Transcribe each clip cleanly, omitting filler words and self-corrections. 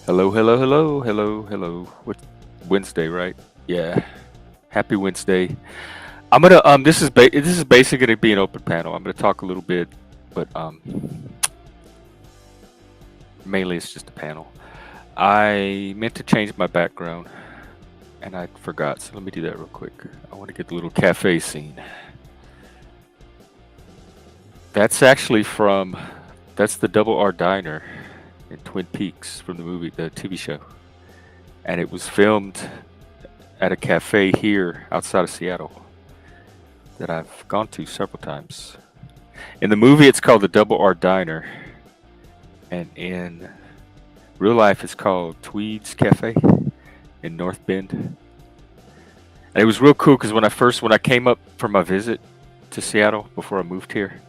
Hello, hello, hello, hello, hello. What Wednesday, right? Yeah. Happy Wednesday. I'm gonna this is basically gonna be an open panel. I'm gonna talk a little bit, but mainly it's just a panel. I meant to change my background and I forgot, so let me do that real quick. I want to get the little cafe scene. That's actually from that's the Double R Diner in Twin Peaks from the TV show. And it was filmed at a cafe here outside of Seattle that I've gone to several times. In the movie, it's called the Double R Diner, and in real life, it's called Tweed's Cafe in North Bend. And it was real cool because when I came up for my visit to Seattle before I moved here,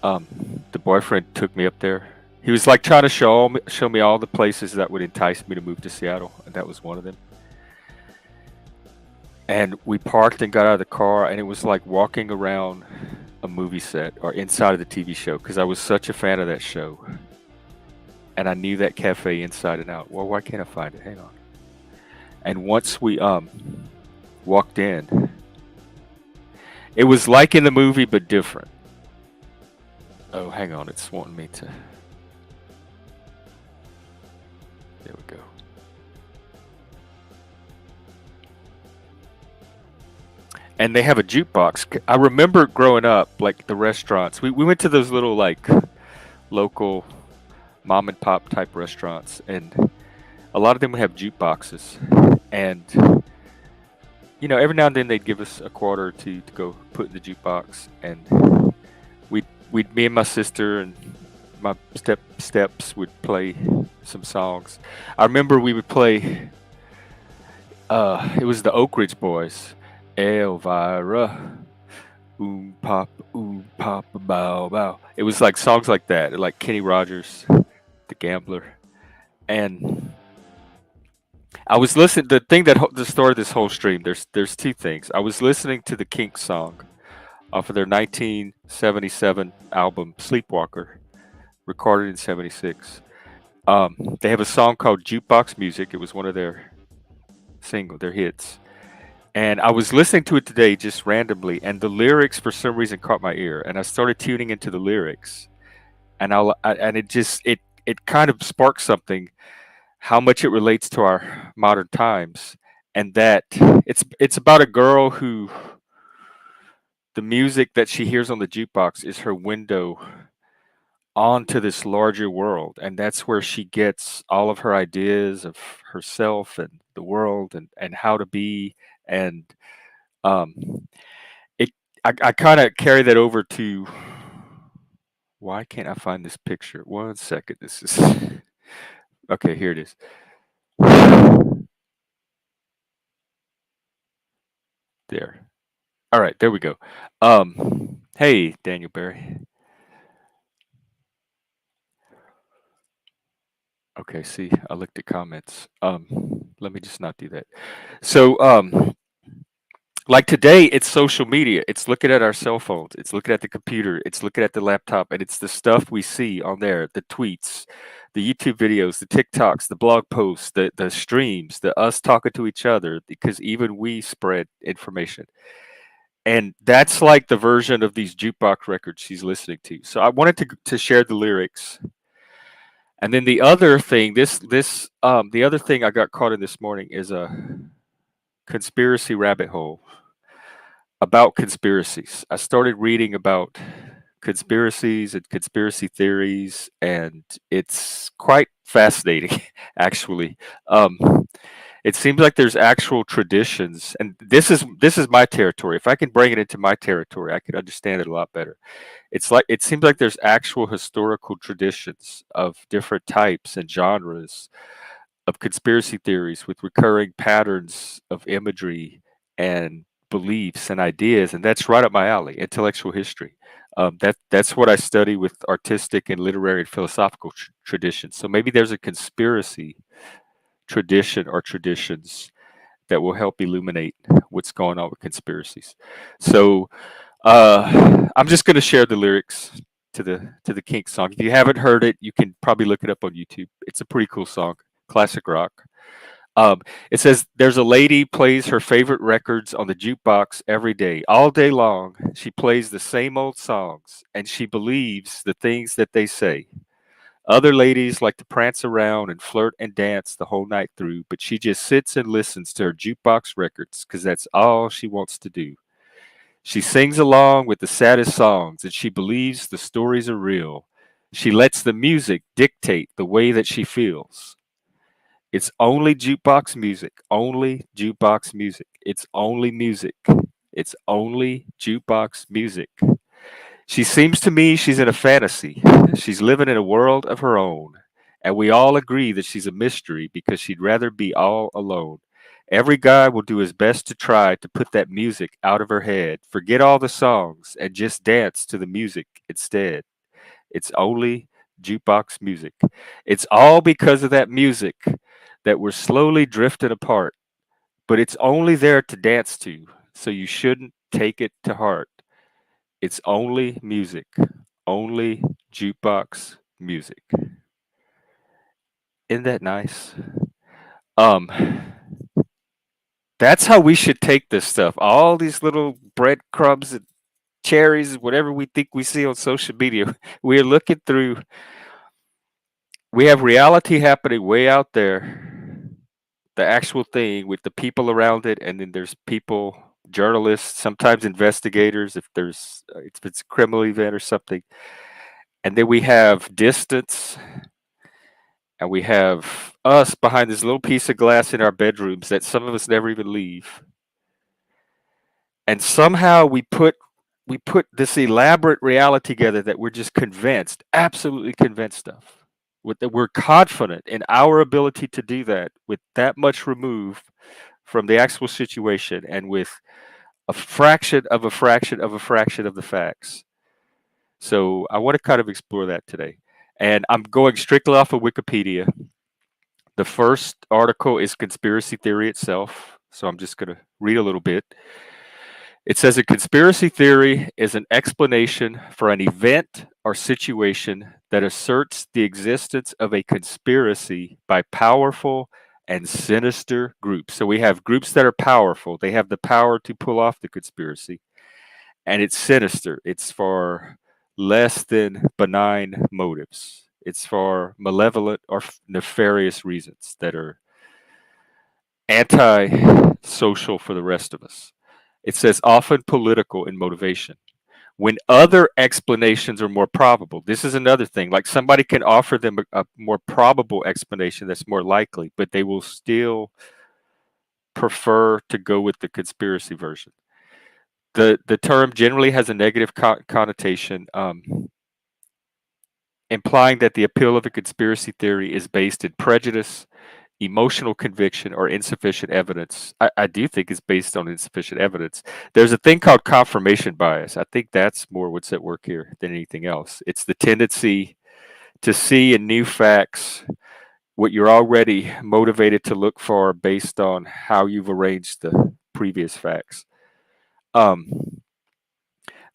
the boyfriend took me up there. He was like trying to show me all the places that would entice me to move to Seattle, and that was one of them. And we parked and got out of the car, and it was like walking around a movie set or inside of the TV show because I was such a fan of that show. And I knew that cafe inside and out. Well, why can't I find it? Hang on. And once we walked in, it was like in the movie but different. Oh, hang on, it's wanting me to. There we go. And they have a jukebox. I remember growing up, like the restaurants. We went to those little like local mom and pop type restaurants, and a lot of them would have jukeboxes. And every now and then they'd give us a quarter or two to go put in the jukebox, and me and my sister and my steps would play some songs. I remember we would play. It was the Oak Ridge Boys, Elvira, pop, bow bow. It was like songs like that, like Kenny Rogers, The Gambler, and I was listening. The thing that started this whole stream. There's two things. I was listening to the Kinks song off of their 1977 album Sleepwalker, recorded in '76. They have a song called Jukebox Music. It was one of their hits. And I was listening to it today just randomly, and the lyrics for some reason caught my ear, and I started tuning into the lyrics, and it kind of sparked something, how much it relates to our modern times, and that it's about a girl who the music that she hears on the jukebox is her window onto this larger world, and that's where she gets all of her ideas of herself and the world and how to be. And um it I kind of carry that over to, why can't I find this picture? One second, this is okay, here it is. There. All right, there we go. Hey, Daniel Barry. Okay, see, I looked at comments. Let me just not do that. So, like today, it's social media. It's looking at our cell phones. It's looking at the computer. It's looking at the laptop, and it's the stuff we see on there: the tweets, the YouTube videos, the TikToks, the blog posts, the streams, the us talking to each other. Because even we spread information, and that's like the version of these jukebox records she's listening to. So I wanted to share the lyrics. And then the other thing, the other thing I got caught in this morning is a conspiracy rabbit hole about conspiracies. I started reading about conspiracies and conspiracy theories, and it's quite fascinating, actually. Um, it seems like there's actual traditions, and this is my territory. If I can bring it into my territory, I can understand it a lot better. It seems like there's actual historical traditions of different types and genres of conspiracy theories with recurring patterns of imagery and beliefs and ideas, and that's right up my alley, intellectual history. That's what I study with artistic and literary and philosophical traditions. So maybe there's a conspiracy tradition or traditions that will help illuminate what's going on with conspiracies. So I'm just going to share the lyrics to the Kinks song. If you haven't heard it, you can probably look it up on YouTube. It's a pretty cool song. classic rock. Um, it says there's a lady plays her favorite records on the jukebox every day, all day long. She plays the same old songs, and she believes the things that they say. Other ladies like to prance around and flirt and dance the whole night through, but she just sits and listens to her jukebox records because that's all she wants to do. She sings along with the saddest songs, and she believes the stories are real. She lets the music dictate the way that she feels. It's only jukebox music, only jukebox music. It's only music. It's only jukebox music. She seems to me she's in a fantasy. She's living in a world of her own. And we all agree that she's a mystery because she'd rather be all alone. Every guy will do his best to try to put that music out of her head, forget all the songs, and just dance to the music instead. It's only jukebox music. It's all because of that music that we're slowly drifting apart, but it's only there to dance to, so you shouldn't take it to heart. It's only music, only jukebox music. Isn't that nice? Um, that's how we should take this stuff. All these little breadcrumbs and cherries, whatever we think we see on social media, we're looking through. We have reality happening way out there, the actual thing with the people around it, and then there's people, journalists, sometimes investigators, if it's a criminal event or something, and then we have distance, and we have us behind this little piece of glass in our bedrooms that some of us never even leave, and somehow we put this elaborate reality together that we're just convinced, absolutely convinced of. With that, we're confident in our ability to do that with that much removed from the actual situation and with a fraction of a fraction of a fraction of the facts. So I want to kind of explore that today. And I'm going strictly off of Wikipedia. The first article is conspiracy theory itself. So I'm just going to read a little bit. It says a conspiracy theory is an explanation for an event or situation that asserts the existence of a conspiracy by powerful and sinister groups. So we have groups that are powerful, they have the power to pull off the conspiracy, and it's sinister. It's for less than benign motives, it's for malevolent or nefarious reasons that are anti-social for the rest of us. It says often political in motivation. When other explanations are more probable, this is another thing. Like somebody can offer them a more probable explanation that's more likely, but they will still prefer to go with the conspiracy version. The term generally has a negative connotation, implying that the appeal of a conspiracy theory is based in prejudice, emotional conviction, or insufficient evidence. I do think it's based on insufficient evidence. There's a thing called confirmation bias. I think that's more what's at work here than anything else. It's the tendency to see in new facts what you're already motivated to look for based on how you've arranged the previous facts. Um,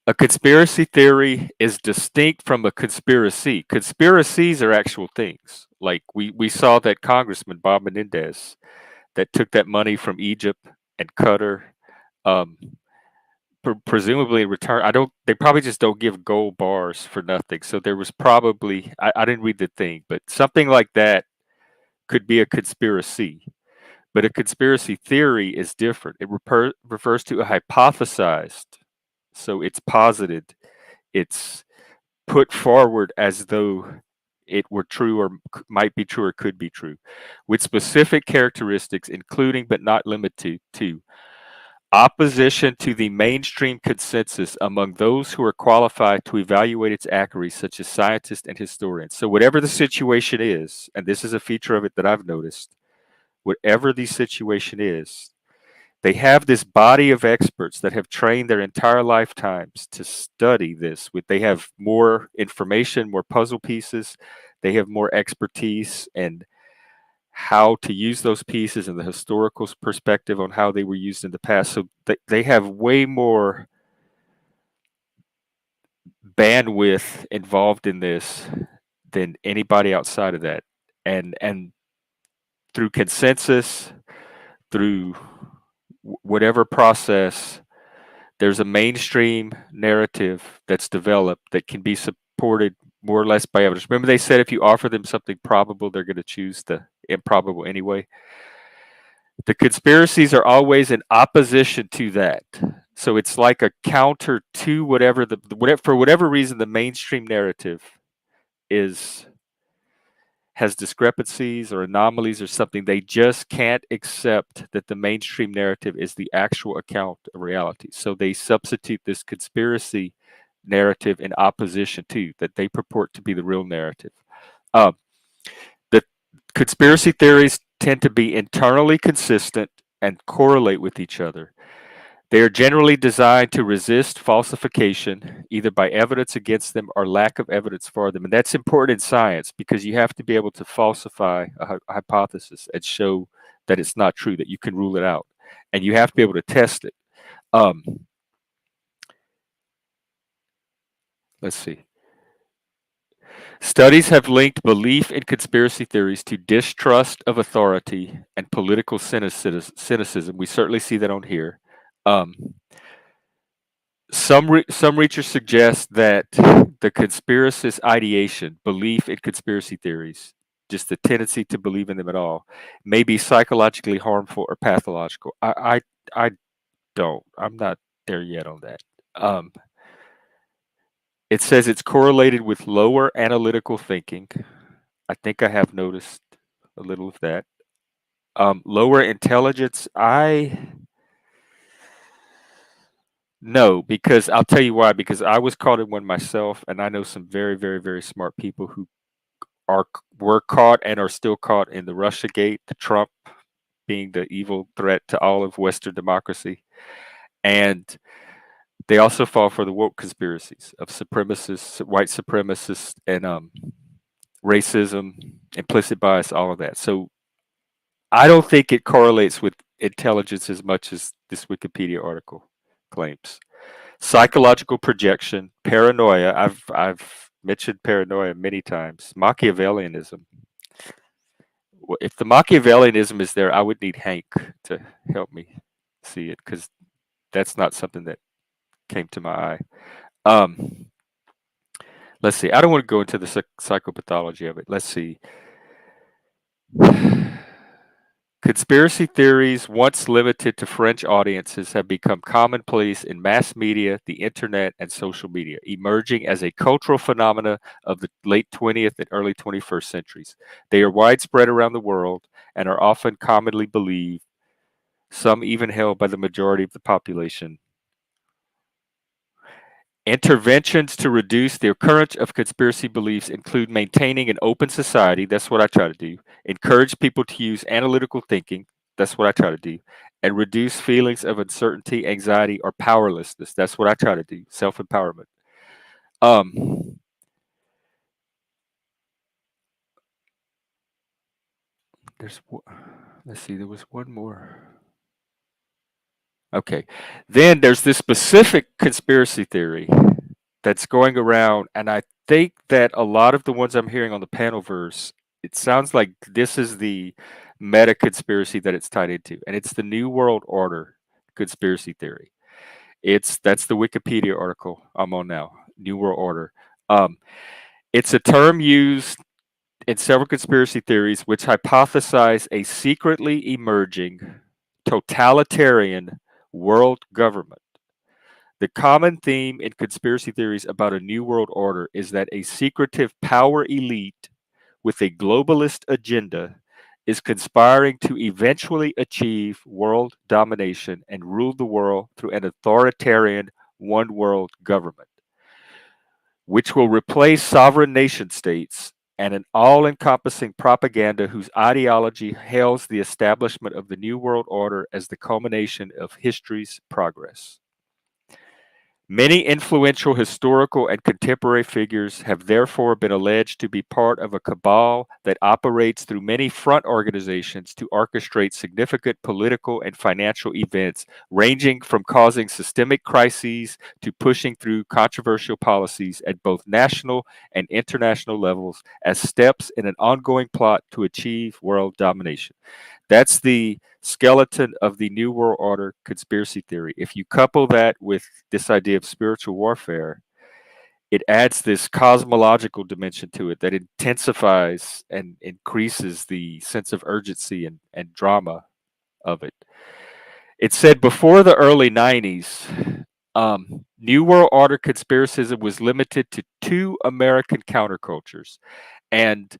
a conspiracy theory is distinct from a conspiracy. Conspiracies are actual things. Like we saw that Congressman Bob Menendez that took that money from Egypt and Qatar, um, presumably in return. I don't. They probably just don't give gold bars for nothing. So there was probably I didn't read the thing, but something like that could be a conspiracy. But a conspiracy theory is different. It refers to a hypothesized. So it's posited. It's put forward as though it were true or might be true or could be true, with specific characteristics, including but not limited to opposition to the mainstream consensus among those who are qualified to evaluate its accuracy, such as scientists and historians. So, whatever the situation is, and this is a feature of it that I've noticed, whatever the situation is, they have this body of experts that have trained their entire lifetimes to study this. They have more information, more puzzle pieces, they have more expertise and how to use those pieces and the historical perspective on how they were used in the past. So they have way more bandwidth involved in this than anybody outside of that. And through consensus, through whatever process, there's a mainstream narrative that's developed that can be supported more or less by evidence. Remember, they said if you offer them something probable, they're going to choose the improbable anyway. The conspiracies are always in opposition to that. So it's like a counter to whatever for whatever reason the mainstream narrative is has discrepancies or anomalies or something. They just can't accept that the mainstream narrative is the actual account of reality. So they substitute this conspiracy narrative in opposition to that they purport to be the real narrative. Um, the conspiracy theories tend to be internally consistent and correlate with each other. They are generally designed to resist falsification, either by evidence against them or lack of evidence for them. And that's important in science because you have to be able to falsify a hypothesis and show that it's not true, that you can rule it out. And you have to be able to test it. Let's see. Studies have linked belief in conspiracy theories to distrust of authority and political cynicism. We certainly see that on here. Some research suggests that the conspiracist ideation, belief in conspiracy theories, just the tendency to believe in them at all, may be psychologically harmful or pathological. I don't. I'm not there yet on that. It says it's correlated with lower analytical thinking. I think I have noticed a little of that. Lower intelligence, no, because I'll tell you why. Because I was caught in one myself, and I know some very, very, very smart people who were caught and are still caught in the Russiagate, the Trump being the evil threat to all of Western democracy, and they also fall for the woke conspiracies of supremacists, white supremacists, and racism, implicit bias, all of that. So I don't think it correlates with intelligence as much as this Wikipedia article claims. Psychological projection, paranoia. I've mentioned paranoia many times. Machiavellianism. If the Machiavellianism is there, I would need Hank to help me see it because that's not something that came to my eye. Let's see. I don't want to go into the psychopathology of it. Let's see. Conspiracy theories, once limited to French audiences, have become commonplace in mass media, the internet, and social media, emerging as a cultural phenomena of the late 20th and early 21st centuries. They are widespread around the world and are often commonly believed, some even held by the majority of the population. Interventions to reduce the occurrence of conspiracy beliefs include maintaining an open society. That's what I try to do. Encourage people to use analytical thinking. That's what I try to do. And reduce feelings of uncertainty, anxiety, or powerlessness. That's what I try to do. Self-empowerment. Let's see, there was one more. Okay. Then there's this specific conspiracy theory that's going around, and I think that a lot of the ones I'm hearing on the Panelverse, it sounds like this is the meta conspiracy that it's tied into, and it's the New World Order conspiracy theory. That's the Wikipedia article I'm on now. New World Order. It's a term used in several conspiracy theories which hypothesize a secretly emerging totalitarian world government. The common theme in conspiracy theories about a new world order is that a secretive power elite with a globalist agenda is conspiring to eventually achieve world domination and rule the world through an authoritarian one world government, which will replace sovereign nation states and an all-encompassing propaganda whose ideology hails the establishment of the new world order as the culmination of history's progress. Many influential historical and contemporary figures have therefore been alleged to be part of a cabal that operates through many front organizations to orchestrate significant political and financial events, ranging from causing systemic crises to pushing through controversial policies at both national and international levels as steps in an ongoing plot to achieve world domination. That's the skeleton of the New World Order conspiracy theory. If you couple that with this idea of spiritual warfare, it adds this cosmological dimension to it that intensifies and increases the sense of urgency and drama of it. It said before the early 90s, New World Order conspiracism was limited to two American countercultures. And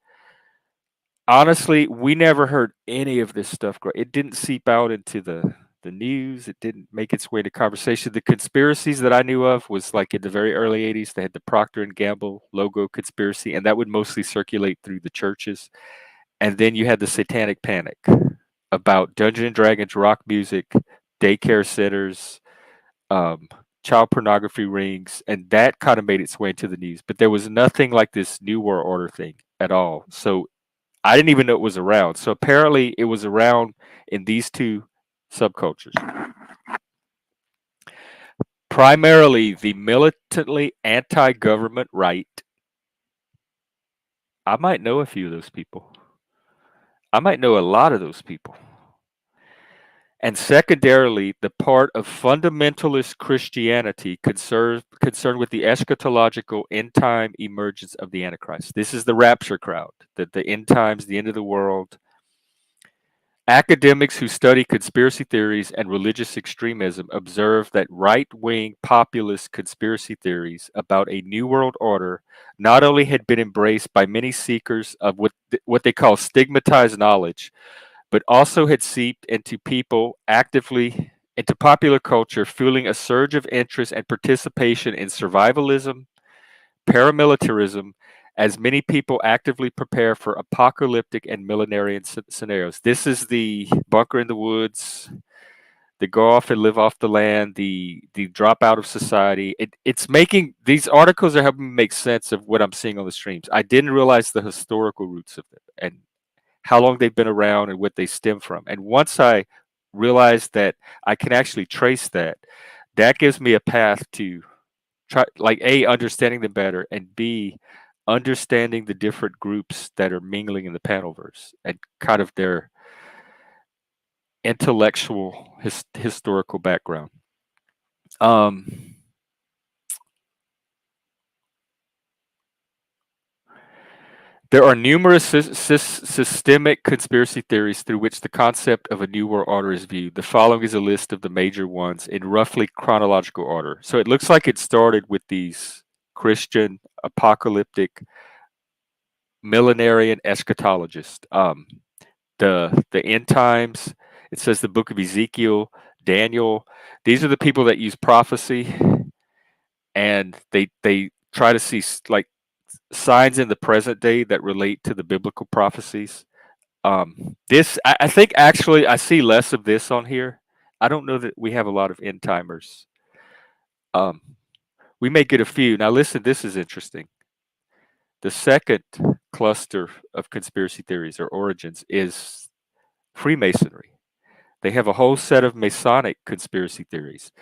honestly, we never heard any of this stuff. It didn't seep out into the news. It didn't make its way to conversation. The conspiracies that I knew of was like in the very early 80s. They had the Procter and Gamble logo conspiracy, and that would mostly circulate through the churches. And then you had the Satanic Panic about Dungeons and Dragons, rock music, daycare centers, um, child pornography rings, and that kind of made its way into the news. But there was nothing like this New World Order thing at all. So I didn't even know it was around. So apparently it was around in these two subcultures. Primarily the militantly anti-government right. I might know a few of those people. I might know a lot of those people. And secondarily, the part of fundamentalist Christianity concerned with the eschatological end time emergence of the Antichrist. This is the rapture crowd, the end times, the end of the world. Academics who study conspiracy theories and religious extremism observe that right-wing populist conspiracy theories about a new world order not only had been embraced by many seekers of what they call stigmatized knowledge, but also had seeped into people actively into popular culture, fueling a surge of interest and participation in survivalism, paramilitarism, as many people actively prepare for apocalyptic and millenarian scenarios. This is the bunker in the woods, the go off and live off the land, the drop out of society. It's making these articles are helping me make sense of what I'm seeing on the streams. I didn't realize the historical roots of them and how long they've been around and what they stem from. And once I realized that I can actually trace that, that gives me a path to try, like, A, understanding them better, and B, understanding the different groups that are mingling in the panelverse and kind of their intellectual historical background. Um, There are numerous systemic conspiracy theories through which the concept of a new world order is viewed. The following is a list of the major ones in roughly chronological order. So it looks like it started with these Christian apocalyptic millenarian eschatologists. The end times. It says the book of Ezekiel, Daniel. These are the people that use prophecy, and they try to see like signs in the present day that relate to the biblical prophecies. This I think actually I see less of this on here. I don't know that we have a lot of end timers. Um, we may get a few. Now listen, this is interesting. The second cluster of conspiracy theories or origins is Freemasonry. They have a whole set of Masonic conspiracy theories.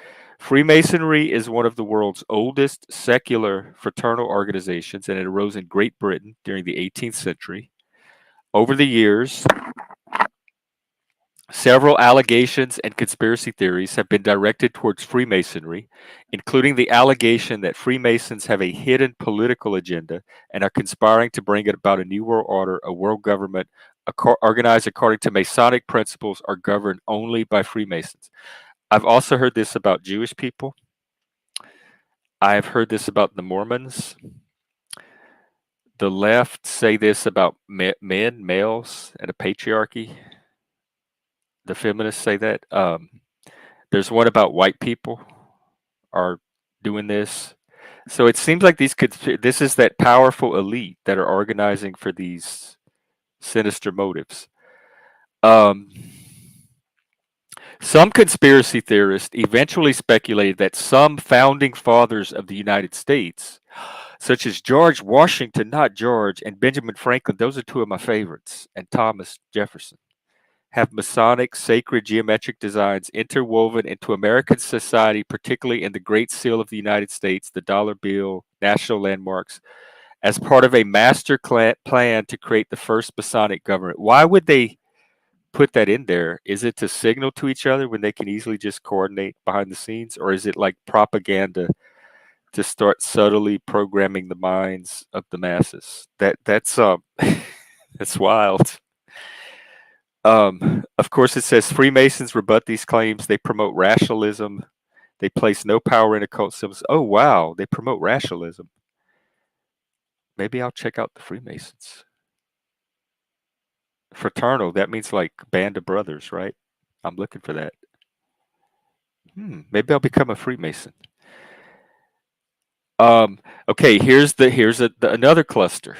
Freemasonry is one of the world's oldest secular fraternal organizations, and it arose in Great Britain during the 18th century. Over the years, several allegations and conspiracy theories have been directed towards Freemasonry, including the allegation that Freemasons have a hidden political agenda and are conspiring to bring about a new world order, a world government organized according to Masonic principles, are governed only by Freemasons. I've also heard this about Jewish people. I've heard this about the Mormons. The left say this about men, males, and a patriarchy. The feminists say that. There's one about white people are doing this. So it seems like this is that powerful elite that are organizing for these sinister motives. Um, Some conspiracy theorists eventually speculated that some founding fathers of the United States, such as George Washington, not George, and Benjamin Franklin, those are two of my favorites, and Thomas Jefferson, have Masonic sacred geometric designs interwoven into American society, particularly in the Great Seal of the United States, the dollar bill, national landmarks, as part of a master plan to create the first Masonic government. Why would they put that in there? Is it to signal to each other when they can easily just coordinate behind the scenes, or is it like propaganda to start subtly programming the minds of the masses? That's that's wild. Of course, it says Freemasons rebut these claims. They promote rationalism. They place no power in occult symbols. Oh wow, they promote rationalism. Maybe I'll check out the Freemasons. Fraternal, that means like band of brothers, right? I'm looking for that. Maybe I'll become a Freemason. Okay, another cluster.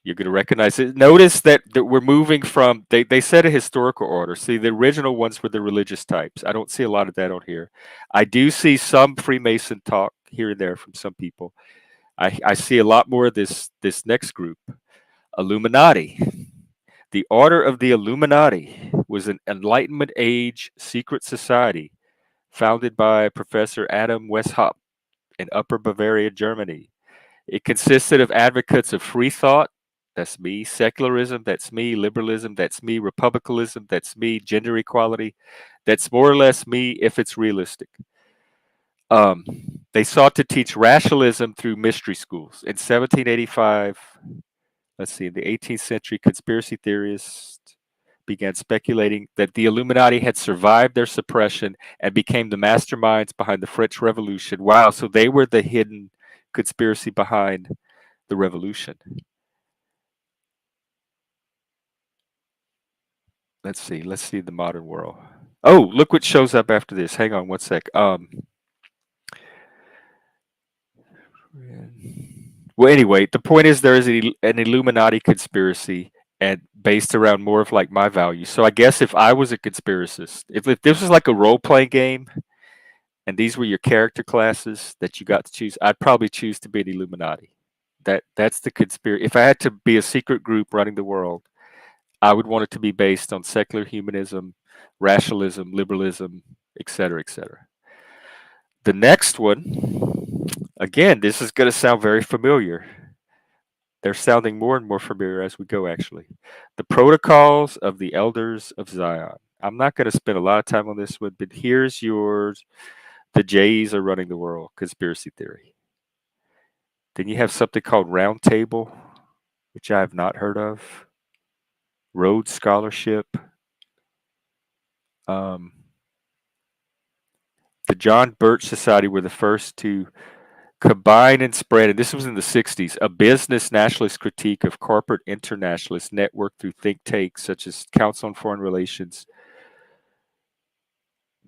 You're going to recognize it. Notice that we're moving from, they said a historical order. See, the original ones were the religious types. I don't see a lot of that on here. I do see some Freemason talk here and there from some people. I see a lot more of this next group, Illuminati. The Order of the Illuminati was an Enlightenment age secret society founded by Professor Adam Weishaupt in Upper Bavaria, Germany. It consisted of advocates of free thought, that's me, secularism, that's me, liberalism, that's me, republicanism, that's me, gender equality, that's more or less me if it's realistic. Um, they sought to teach rationalism through mystery schools. In 1785, let's see, in the 18th century, conspiracy theorists began speculating that the Illuminati had survived their suppression and became the masterminds behind the French Revolution. Wow, so they were the hidden conspiracy behind the revolution. Let's see the modern world. Oh, look what shows up after this. Hang on one sec. Well, anyway, the point is there is an Illuminati conspiracy and based around more of like my values. So I guess if I was a conspiracist, if this was like a role playing game and these were your character classes that you got to choose, I'd probably choose to be an Illuminati. That's the conspiracy. If I had to be a secret group running the world, I would want it to be based on secular humanism, rationalism, liberalism, etc., etc. The next one, again, this is going to sound very familiar. They're sounding more and more familiar as we go, actually. The Protocols of the Elders of Zion. I'm not going to spend a lot of time on this one, but here's yours. The Jays are running the world, conspiracy theory. Then you have something called Round Table, which I have not heard of. Rhodes Scholarship. The John Birch Society were the first to combine and spread, and this was in the 60s, a business nationalist critique of corporate internationalist network through think tanks such as Council on Foreign Relations,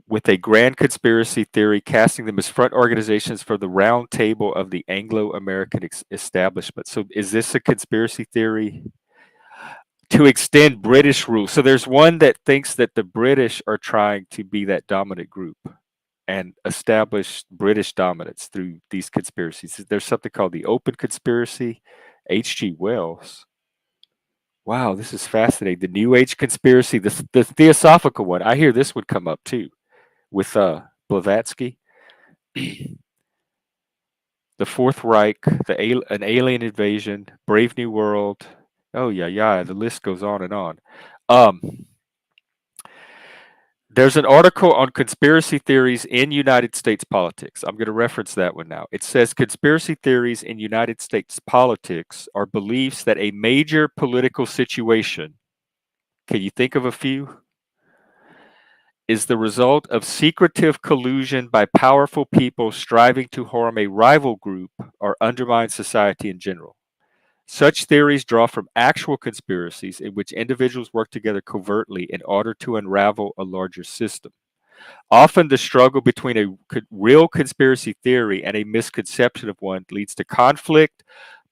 with a grand conspiracy theory casting them as front organizations for the round table of the Anglo-American establishment. So is this a conspiracy theory to extend British rule? So there's one that thinks that the British are trying to be that dominant group and establish British dominance through these conspiracies. There's something called the Open Conspiracy, H.G. Wells. Wow, this is fascinating. The New Age conspiracy, the Theosophical one. I hear this would come up too with Blavatsky. The Fourth Reich, an alien invasion, Brave New World. Oh, yeah, the list goes on and on. There's an article on conspiracy theories in United States politics. I'm going to reference that one now. It says conspiracy theories in United States politics are beliefs that a major political situation, can you think of a few, is the result of secretive collusion by powerful people striving to harm a rival group or undermine society in general. Such theories draw from actual conspiracies in which individuals work together covertly in order to unravel a larger system. Often the struggle between a real conspiracy theory and a misconception of one leads to conflict,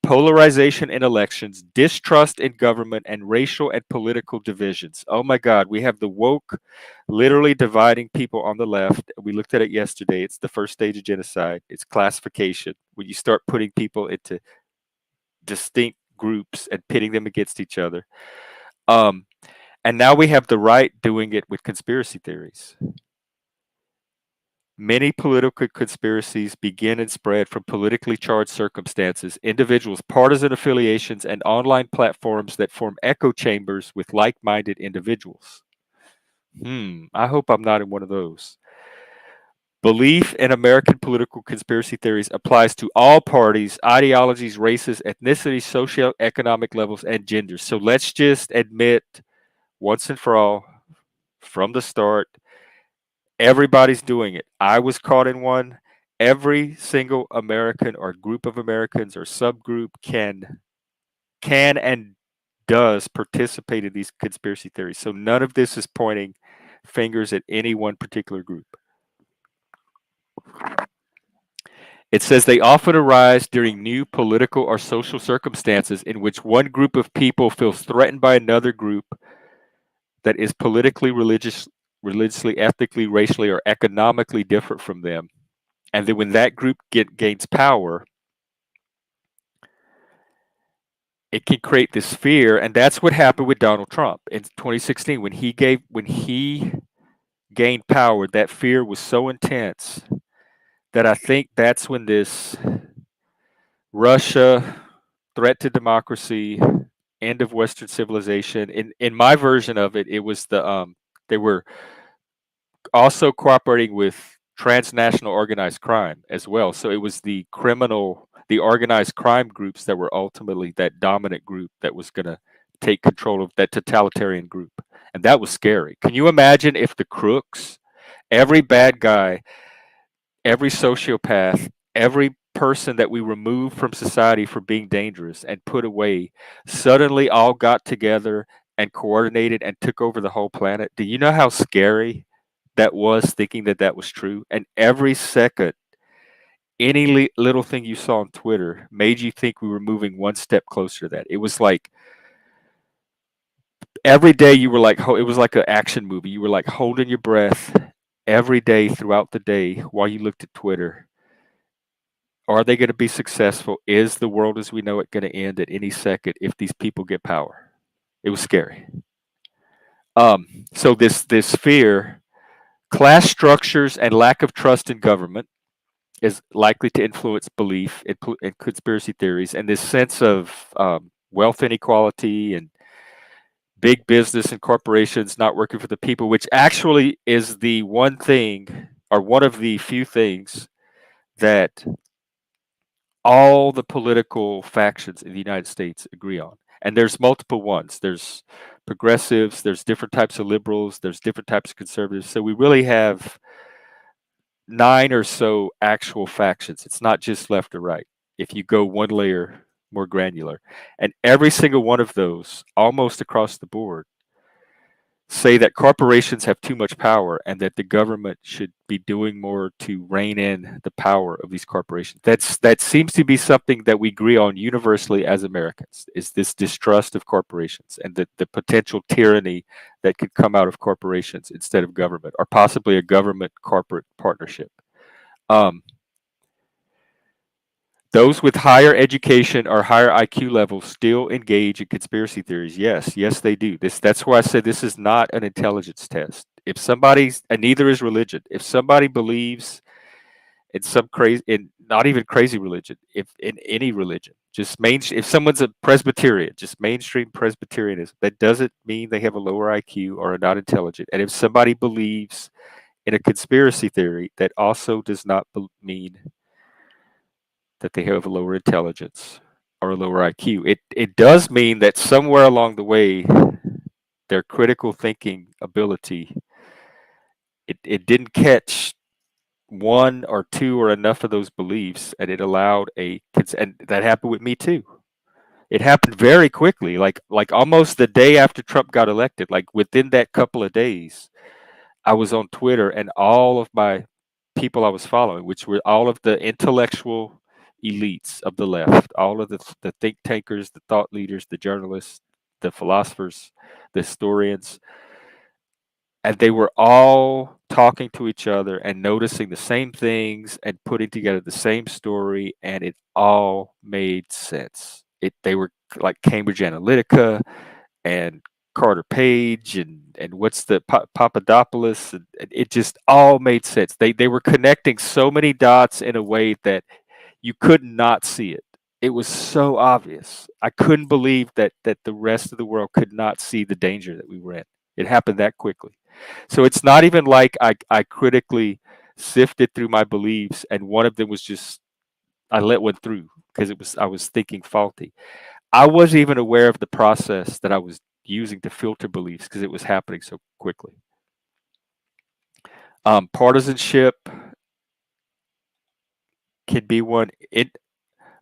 polarization in elections, distrust in government, and racial and political divisions. Oh my God, we have the woke literally dividing people on the left. We looked at it yesterday. It's the first stage of genocide. It's classification. When you start putting people into distinct groups and pitting them against each other. Um, and now we have the right doing it with conspiracy theories. Many political conspiracies begin and spread from politically charged circumstances, individuals' partisan affiliations, and online platforms that form echo chambers with like minded individuals. I hope I'm not in one of those. Belief in American political conspiracy theories applies to all parties, ideologies, races, ethnicities, socioeconomic levels, and genders. So let's just admit once and for all, from the start, everybody's doing it. I was caught in one. Every single American or group of Americans or subgroup can and does participate in these conspiracy theories. So none of this is pointing fingers at any one particular group. It says they often arise during new political or social circumstances in which one group of people feels threatened by another group that is politically, religiously, ethnically, racially, or economically different from them. And then when that group gains power, it can create this fear, and that's what happened with Donald Trump in 2016 when he gained power. That fear was so intense that I think that's when this Russia threat to democracy, end of Western civilization. In my version of it, it was they were also cooperating with transnational organized crime as well. So it was the organized crime groups that were ultimately that dominant group that was going to take control of that totalitarian group. And that was scary. Can you imagine if the crooks, every bad guy, every sociopath, every person that we removed from society for being dangerous and put away suddenly all got together and coordinated and took over the whole planet? Do you know how scary that was, thinking that that was true? And every second, any little thing you saw on Twitter made you think we were moving one step closer to that. It was like every day you were like, it was like an action movie. You were like holding your breath every day throughout the day while you looked at Twitter. Are they going to be successful? Is the world as we know it going to end at any second if these people get power? It was scary. So this fear, class structures, and lack of trust in government is likely to influence belief in conspiracy theories, and this sense of wealth inequality and big business and corporations not working for the people, which actually is the one thing or one of the few things that all the political factions in the United States agree on. And there's multiple ones. There's progressives, there's different types of liberals, there's different types of conservatives. So we really have 9 or so actual factions. It's not just left or right. If you go one layer more granular, and every single one of those, almost across the board, say that corporations have too much power and that the government should be doing more to rein in the power of these corporations. That seems to be something that we agree on universally as Americans, is this distrust of corporations and the potential tyranny that could come out of corporations instead of government, or possibly a government corporate partnership. Those with higher education or higher IQ levels still engage in conspiracy theories. Yes, they do. That's why I said this is not an intelligence test. If somebody's, and neither is religion. If somebody believes in some crazy, in not even crazy religion, if in any religion, just if someone's a Presbyterian, just mainstream Presbyterianism, that doesn't mean they have a lower IQ or are not intelligent. And if somebody believes in a conspiracy theory, that also does not mean that they have a lower intelligence or a lower IQ. It does mean that somewhere along the way, their critical thinking ability, it didn't catch one or two or enough of those beliefs, and it allowed and that happened with me too. It happened very quickly, like almost the day after Trump got elected, like within that couple of days, I was on Twitter, and all of my people I was following, which were all of the intellectual, elites of the left, all of the think tankers, the thought leaders, the journalists, the philosophers, the historians, and they were all talking to each other and noticing the same things and putting together the same story, and it all made sense. They were like Cambridge Analytica and Carter Page and what's the Papadopoulos, and it just all made sense. They were connecting so many dots in a way that you could not see it. It was so obvious. I couldn't believe that the rest of the world could not see the danger that we were in. It happened that quickly. So it's not even like I critically sifted through my beliefs and one of them was just I let one through because it was I was thinking faulty. I wasn't even aware of the process that I was using to filter beliefs because it was happening so quickly. Partisanship can be one.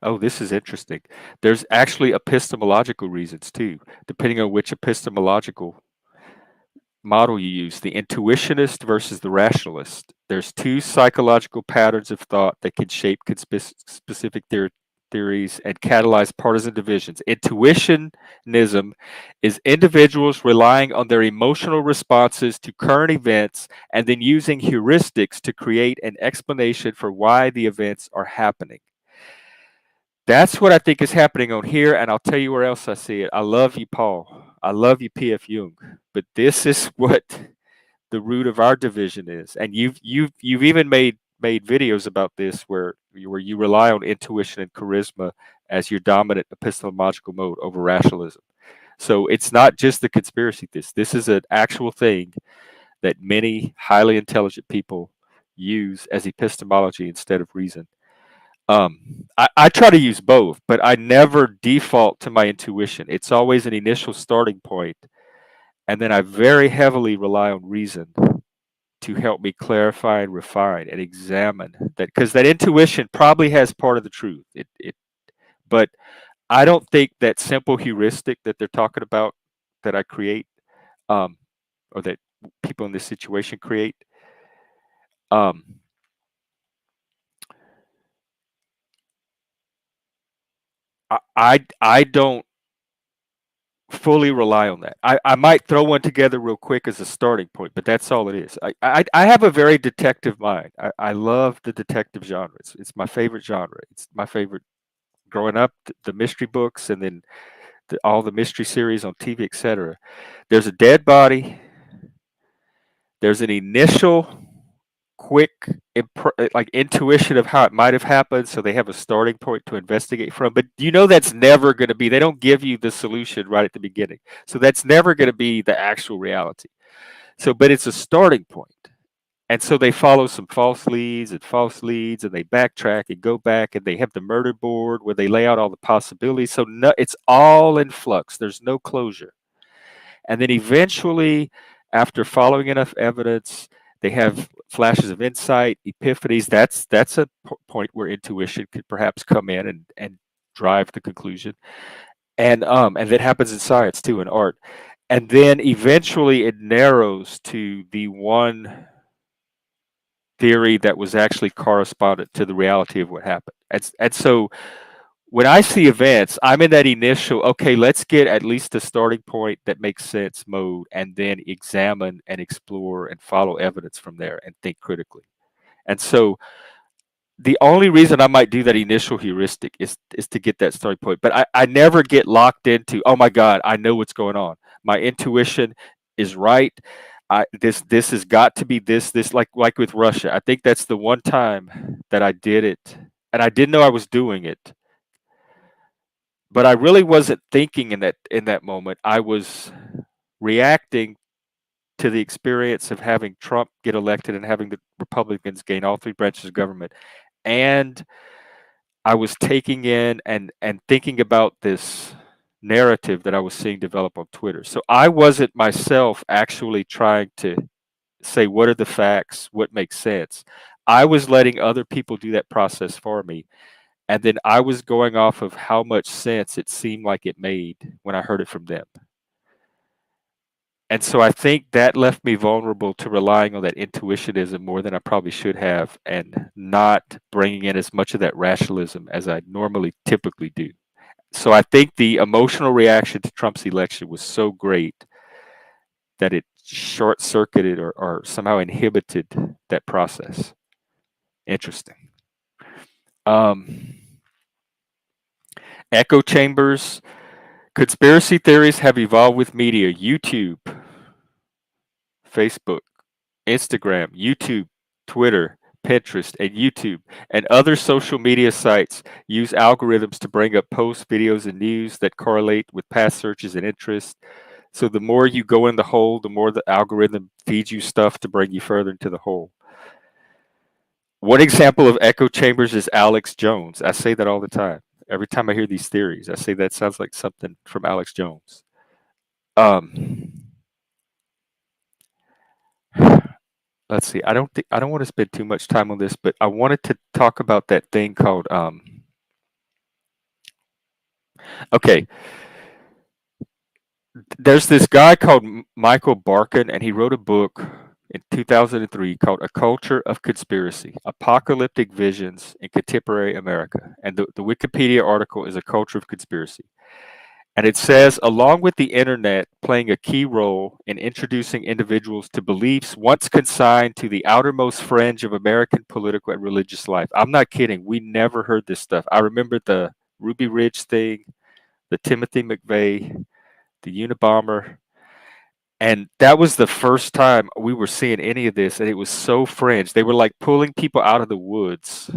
Oh, this is interesting. There's actually epistemological reasons too, depending on which epistemological model you use, the intuitionist versus the rationalist. There's two psychological patterns of thought that can shape specific theories and catalyze partisan divisions. Intuitionism is individuals relying on their emotional responses to current events and then using heuristics to create an explanation for why the events are happening. That's what I think is happening on here, and I'll tell you where else I see it. I love you, Paul. I love you, P.F. Jung. But this is what the root of our division is, and you've even made videos about this where you rely on intuition and charisma as your dominant epistemological mode over rationalism. So it's not just the conspiracy theorist. This is an actual thing that many highly intelligent people use as epistemology instead of reason. I try to use both, but I never default to my intuition. It's always an initial starting point, and then I very heavily rely on reason to help me clarify and refine and examine that because that intuition probably has part of the truth. But I don't think that simple heuristic that they're talking about that I create, um, or that people in this situation create. Um, I don't fully rely on that. I might throw one together real quick as a starting point, but that's all it is. I have a very detective mind. I love the detective genre. It's my favorite genre. It's my favorite growing up, the mystery books and then all the mystery series on TV, etc. There's a dead body. There's an initial quick like intuition of how it might have happened, so they have a starting point to investigate from, but you know that's never going to be, they don't give you the solution right at the beginning, so that's never going to be the actual reality. So but it's a starting point, and so they follow some false leads and they backtrack and go back and they have the murder board where they lay out all the possibilities, so no, it's all in flux, there's no closure. And then eventually, after following enough evidence, they have flashes of insight, epiphanies. That's a point where intuition could perhaps come in and drive the conclusion. And that happens in science too, in art. And then eventually it narrows to the one theory that was actually correspondent to the reality of what happened. And so when I see events, I'm in that initial, okay, let's get at least a starting point that makes sense mode and then examine and explore and follow evidence from there and think critically. And so the only reason I might do that initial heuristic is to get that starting point. But I never get locked into, oh my God, I know what's going on. My intuition is right. This has got to be this like with Russia. I think that's the one time that I did it and I didn't know I was doing it, but I really wasn't thinking in that moment. I was reacting to the experience of having Trump get elected and having the Republicans gain all three branches of government. And I was taking in and thinking about this narrative that I was seeing develop on Twitter. So I wasn't myself actually trying to say what are the facts, what makes sense. I was letting other people do that process for me. And then I was going off of how much sense it seemed like it made when I heard it from them. And so I think that left me vulnerable to relying on that intuitionism more than I probably should have, and not bringing in as much of that rationalism as I normally typically do. So I think the emotional reaction to Trump's election was so great that it short circuited or somehow inhibited that process. Interesting. Um, Echo chambers. Conspiracy theories have evolved with media. YouTube, Facebook, Instagram, YouTube, Twitter, Pinterest, and YouTube, and other social media sites use algorithms to bring up posts, videos, and news that correlate with past searches and interests. So the more you go in the hole, the more the algorithm feeds you stuff to bring you further into the hole. One example of echo chambers is Alex Jones. I say that all the time. Every time I hear these theories, I say that sounds like something from Alex Jones. Um, let's see. I don't want to spend too much time on this, but I wanted to talk about that thing called okay, there's this guy called Michael Barkin, and he wrote a book in 2003 called A Culture of Conspiracy: Apocalyptic Visions in Contemporary America. And the Wikipedia article is A Culture of Conspiracy. And it says, along with the internet playing a key role in introducing individuals to beliefs once consigned to the outermost fringe of American political and religious life. I'm not kidding. We never heard this stuff. I remember the Ruby Ridge thing, the Timothy McVeigh, the Unabomber. And that was the first time we were seeing any of this. And it was so fringe. They were like pulling people out of the woods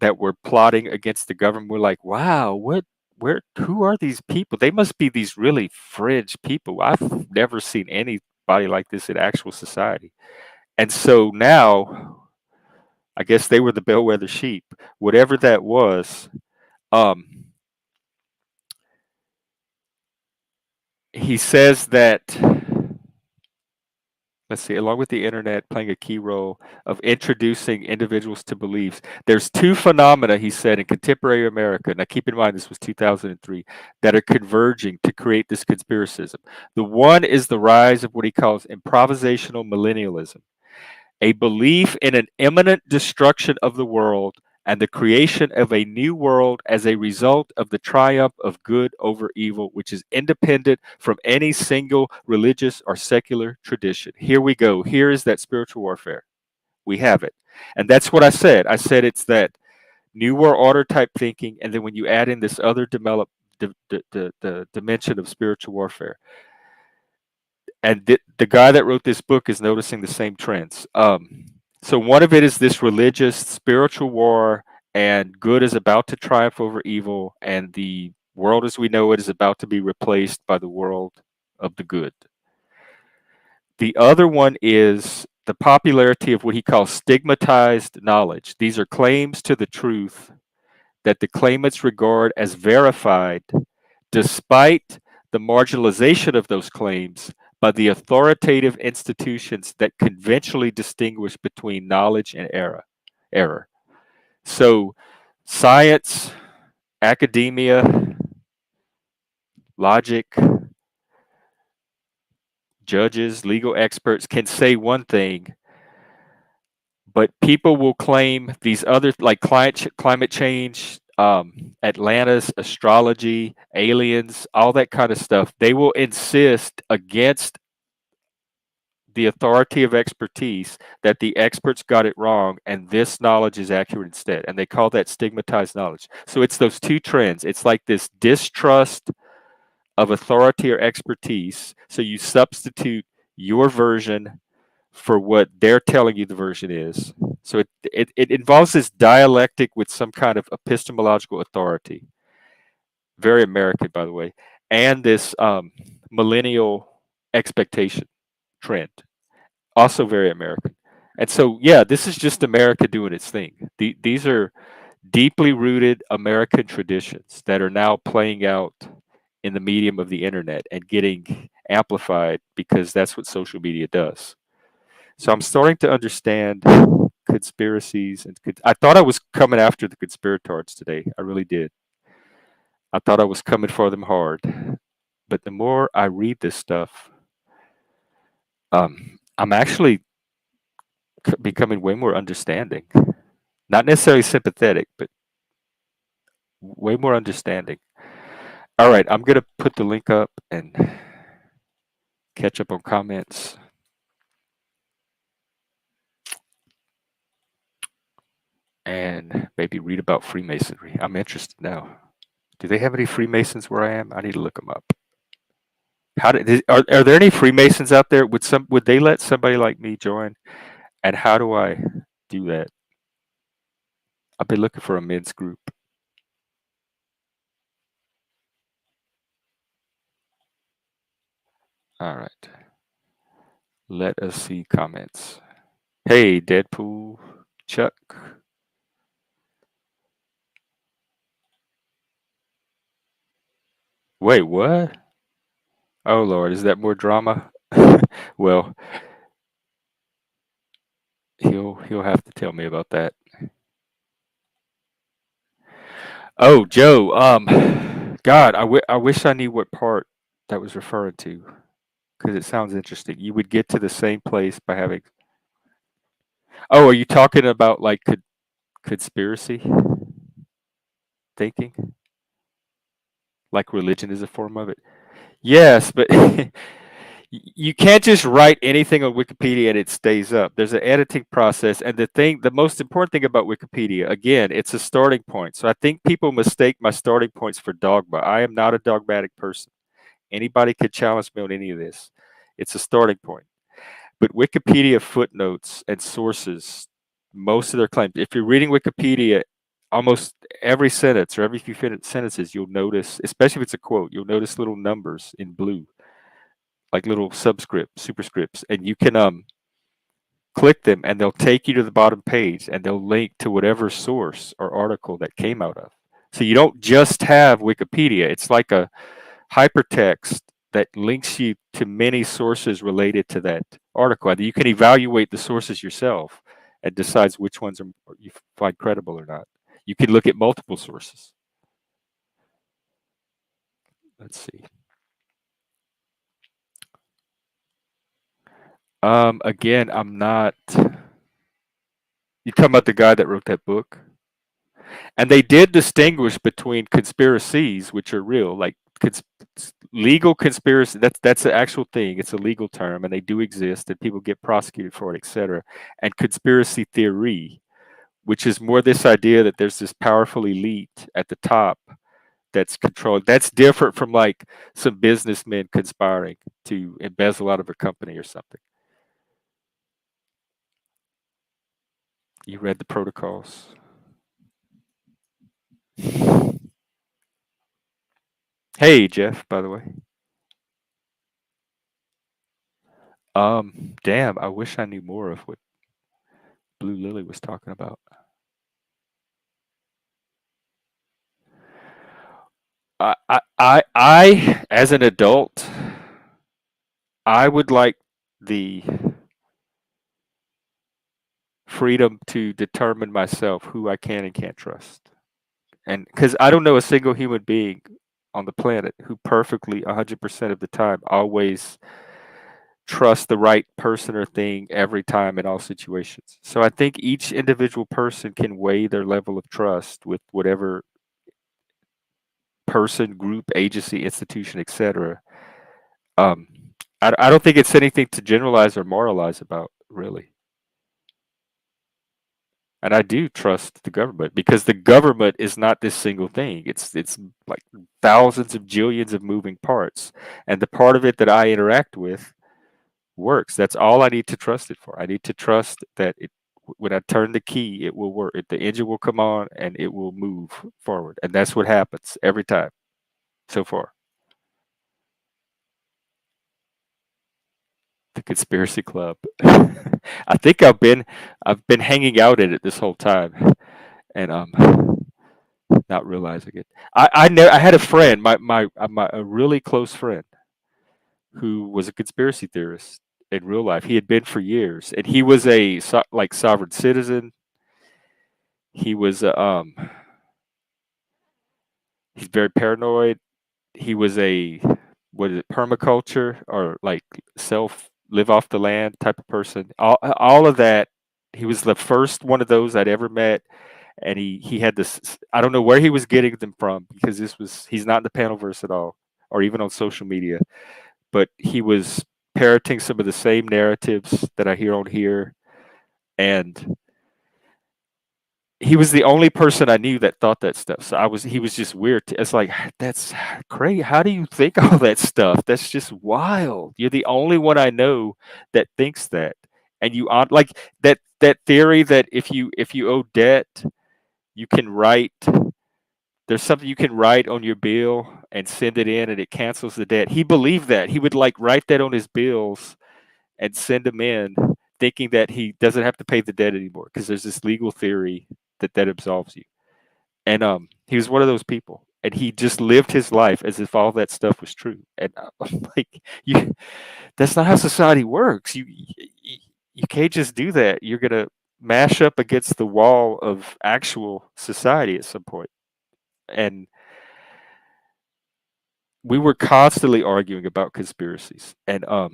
that were plotting against the government. We're like, wow, who are these people? They must be these really fringe people. I've never seen anybody like this in actual society. And so now, I guess they were the bellwether sheep, whatever that was. Um, he says that, let's see, along with the internet playing a key role of introducing individuals to beliefs, there's two phenomena, he said, in contemporary America. Now, keep in mind, this was 2003, that are converging to create this conspiracism. The one is the rise of what he calls improvisational millennialism, a belief in an imminent destruction of the world and the creation of a new world as a result of the triumph of good over evil, which is independent from any single religious or secular tradition. Here we go. Here is that spiritual warfare. We have it. And that's what I said. I said it's that new world order type thinking. And then when you add in this other the dimension of spiritual warfare, and the guy that wrote this book is noticing the same trends. So one of it is this religious spiritual war, and good is about to triumph over evil, and the world as we know it is about to be replaced by the world of the good. The other one is the popularity of what he calls stigmatized knowledge. These are claims to the truth that the claimants regard as verified despite the marginalization of those claims by the authoritative institutions that conventionally distinguish between knowledge and error. So, science, academia, logic, judges, legal experts can say one thing, but people will claim these other, like climate change, Atlantis, astrology, aliens, all that kind of stuff. They will insist against the authority of expertise that the experts got it wrong and this knowledge is accurate instead. And they call that stigmatized knowledge. So it's those two trends. It's like this distrust of authority or expertise. So you substitute your version for what they're telling you the version is. So it involves this dialectic with some kind of epistemological authority. Very American, by the way. And this millennial expectation trend. Also very American. And so, yeah, this is just America doing its thing. These are deeply rooted American traditions that are now playing out in the medium of the internet and getting amplified because that's what social media does. So I'm starting to understand conspiracies and I thought I was coming after the conspiratards today. I really did. I thought I was coming for them hard. But the more I read this stuff, I'm actually becoming way more understanding. Not necessarily sympathetic, but way more understanding. All right, I'm gonna put the link up and catch up on comments and maybe read about Freemasonry. I'm interested now. Do they have any Freemasons where I am? I need to look them up. Are there any Freemasons out there? Would they let somebody like me join? And how do I do that? I've been looking for a men's group. All right. Let us see comments. Hey, Deadpool, Chuck. Wait, what? Oh Lord, is that more drama? Well, he'll have to tell me about that. Oh, Joe. God, I wish I knew what part that was referring to because it sounds interesting. You would get to the same place by having. Oh, are you talking about like conspiracy thinking? Like religion is a form of it? Yes, but you can't just write anything on Wikipedia and it stays up. There's an editing process, and the most important thing about Wikipedia, again, it's a starting point. So I think people mistake my starting points for dogma. I am not a dogmatic person. Anybody could challenge me on any of this. It's a starting point. But Wikipedia footnotes and sources, most of their claims. If you're reading Wikipedia, almost every sentence or every few sentences, you'll notice, especially if it's a quote, you'll notice little numbers in blue, like little superscripts, and you can click them, and they'll take you to the bottom page, and they'll link to whatever source or article that came out of. So you don't just have Wikipedia; it's like a hypertext that links you to many sources related to that article. And you can evaluate the sources yourself and decides which ones you find credible or not. You can look at multiple sources. Let's see. Again, I'm not. You talking about the guy that wrote that book? And they did distinguish between conspiracies, which are real, like legal conspiracy. That's an actual thing. It's a legal term, and they do exist, and people get prosecuted for it, etc. And conspiracy theory, which is more this idea that there's this powerful elite at the top that's controlled. That's different from like some businessmen conspiring to embezzle out of a company or something. You read the protocols. Hey, Jeff, by the way. Damn, I wish I knew more of what Blue Lily was talking about. As an adult, I would like the freedom to determine myself who I can and can't trust. And because I don't know a single human being on the planet who perfectly 100% of the time always trust the right person or thing every time in all situations. So I think each individual person can weigh their level of trust with whatever person, group, agency, institution, etc. Um, I don't think it's anything to generalize or moralize about, really. And I do trust the government because the government is not this single thing. It's like thousands of jillions of moving parts, and the part of it that I interact with works. That's all I need to trust it for. I need to trust that when I turn the key, it will work. The engine will come on and it will move forward, and that's what happens every time so far. The conspiracy club. I think I've been hanging out in it this whole time, and not realizing it. I had a friend, a really close friend, who was a conspiracy theorist in real life. He had been for years, and he was like sovereign citizen. He was he's very paranoid. He was a what is it, permaculture or like self live off the land type of person. All of that. He was the first one of those I'd ever met, and he had this. I don't know where he was getting them from because he's not in the panelverse at all, or even on social media. But he was parroting some of the same narratives that I hear on here, and he was the only person I knew that thought that stuff. So he was just weird. It's like, that's crazy. How do you think all that stuff? That's just wild. You're the only one I know that thinks that. And like that theory that if you owe debt, you can write there's something you can write on your bill and send it in and it cancels the debt. He believed that. He would like write that on his bills and send them in thinking that he doesn't have to pay the debt anymore because there's this legal theory that absolves you. And he was one of those people, and he just lived his life as if all that stuff was true. And I'm like, that's not how society works. You can't just do that. You're gonna mash up against the wall of actual society at some point. And we were constantly arguing about conspiracies, and I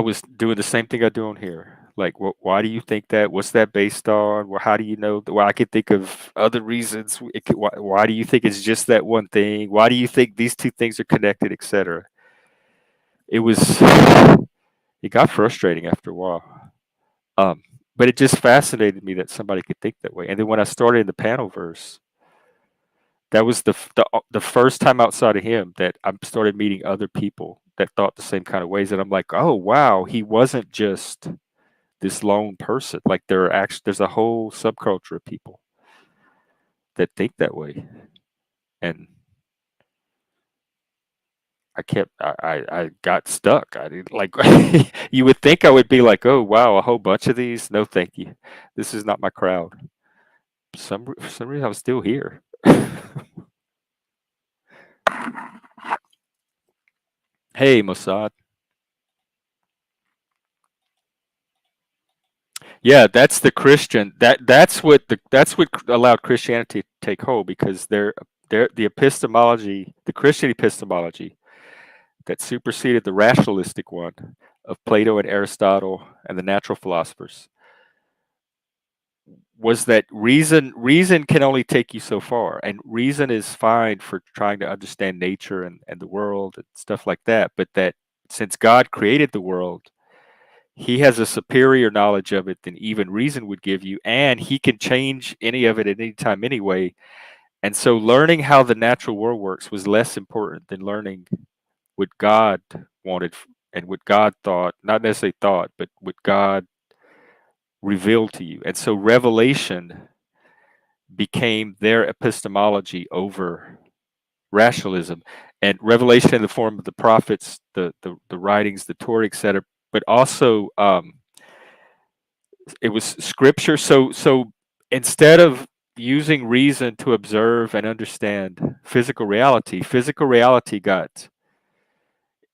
was doing the same thing I do on here. Like, why do you think that? What's that based on? Well, how do you know? Well, I could think of other reasons. Why do you think it's just that one thing? Why do you think these two things are connected, etc.? It was, it got frustrating after a while. Um, but it just fascinated me that somebody could think that way. And then when I started in the panel verse, that was the first time outside of him that I started meeting other people that thought the same kind of ways. And I'm like, oh wow, he wasn't just this lone person. Like there's a whole subculture of people that think that way. And I got stuck. I didn't like you would think I would be like, oh wow, a whole bunch of these. No, thank you. This is not my crowd. For some reason I'm still here. Hey, Mossad. Yeah, that's the Christian. That's what allowed Christianity to take hold because the epistemology, the Christian epistemology that superseded the rationalistic one of Plato and Aristotle and the natural philosophers was that reason can only take you so far, and reason is fine for trying to understand nature and the world and stuff like that, but that since God created the world, he has a superior knowledge of it than even reason would give you, and he can change any of it at any time anyway. And so learning how the natural world works was less important than learning what God wanted and what God thought, not necessarily thought, but what God revealed to you. And so revelation became their epistemology over rationalism, and revelation in the form of the prophets, the writings, the Torah, etc. But also it was scripture. So instead of using reason to observe and understand physical reality got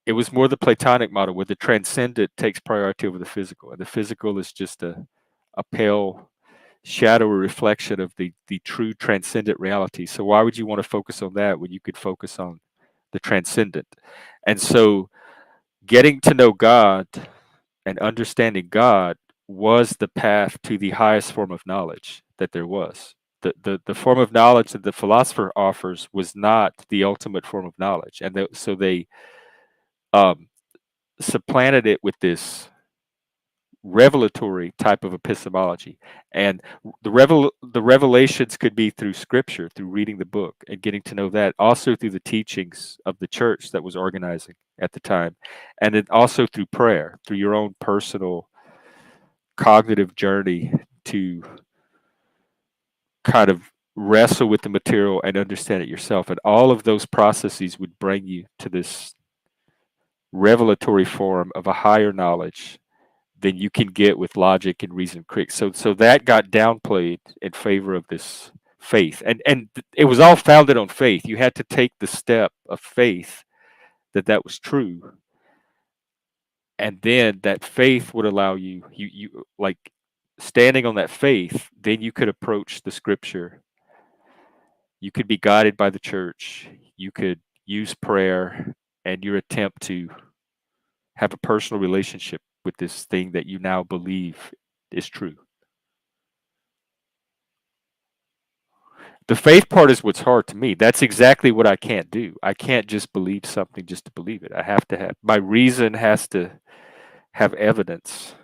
it was more the Platonic model where the transcendent takes priority over the physical, and the physical is just a pale shadow or reflection of the true transcendent reality. So why would you want to focus on that when you could focus on the transcendent? And so getting to know God and understanding God was the path to the highest form of knowledge that there was. The form of knowledge that the philosopher offers was not the ultimate form of knowledge. And so they um, supplanted it with this revelatory type of epistemology. And the revelations could be through scripture, through reading the book and getting to know that, also through the teachings of the church that was organizing at the time, and then also through prayer, through your own personal cognitive journey to kind of wrestle with the material and understand it yourself. And all of those processes would bring you to this revelatory form of a higher knowledge than you can get with logic and reason critics. So that got downplayed in favor of this faith. And it was all founded on faith. You had to take the step of faith that was true. And then that faith would allow you like standing on that faith, then you could approach the scripture. You could be guided by the church. You could use prayer and your attempt to have a personal relationship with this thing that you now believe is true. The faith part is what's hard to me. That's exactly what I can't do. I can't just believe something just to believe it. I have to have my reason has to have evidence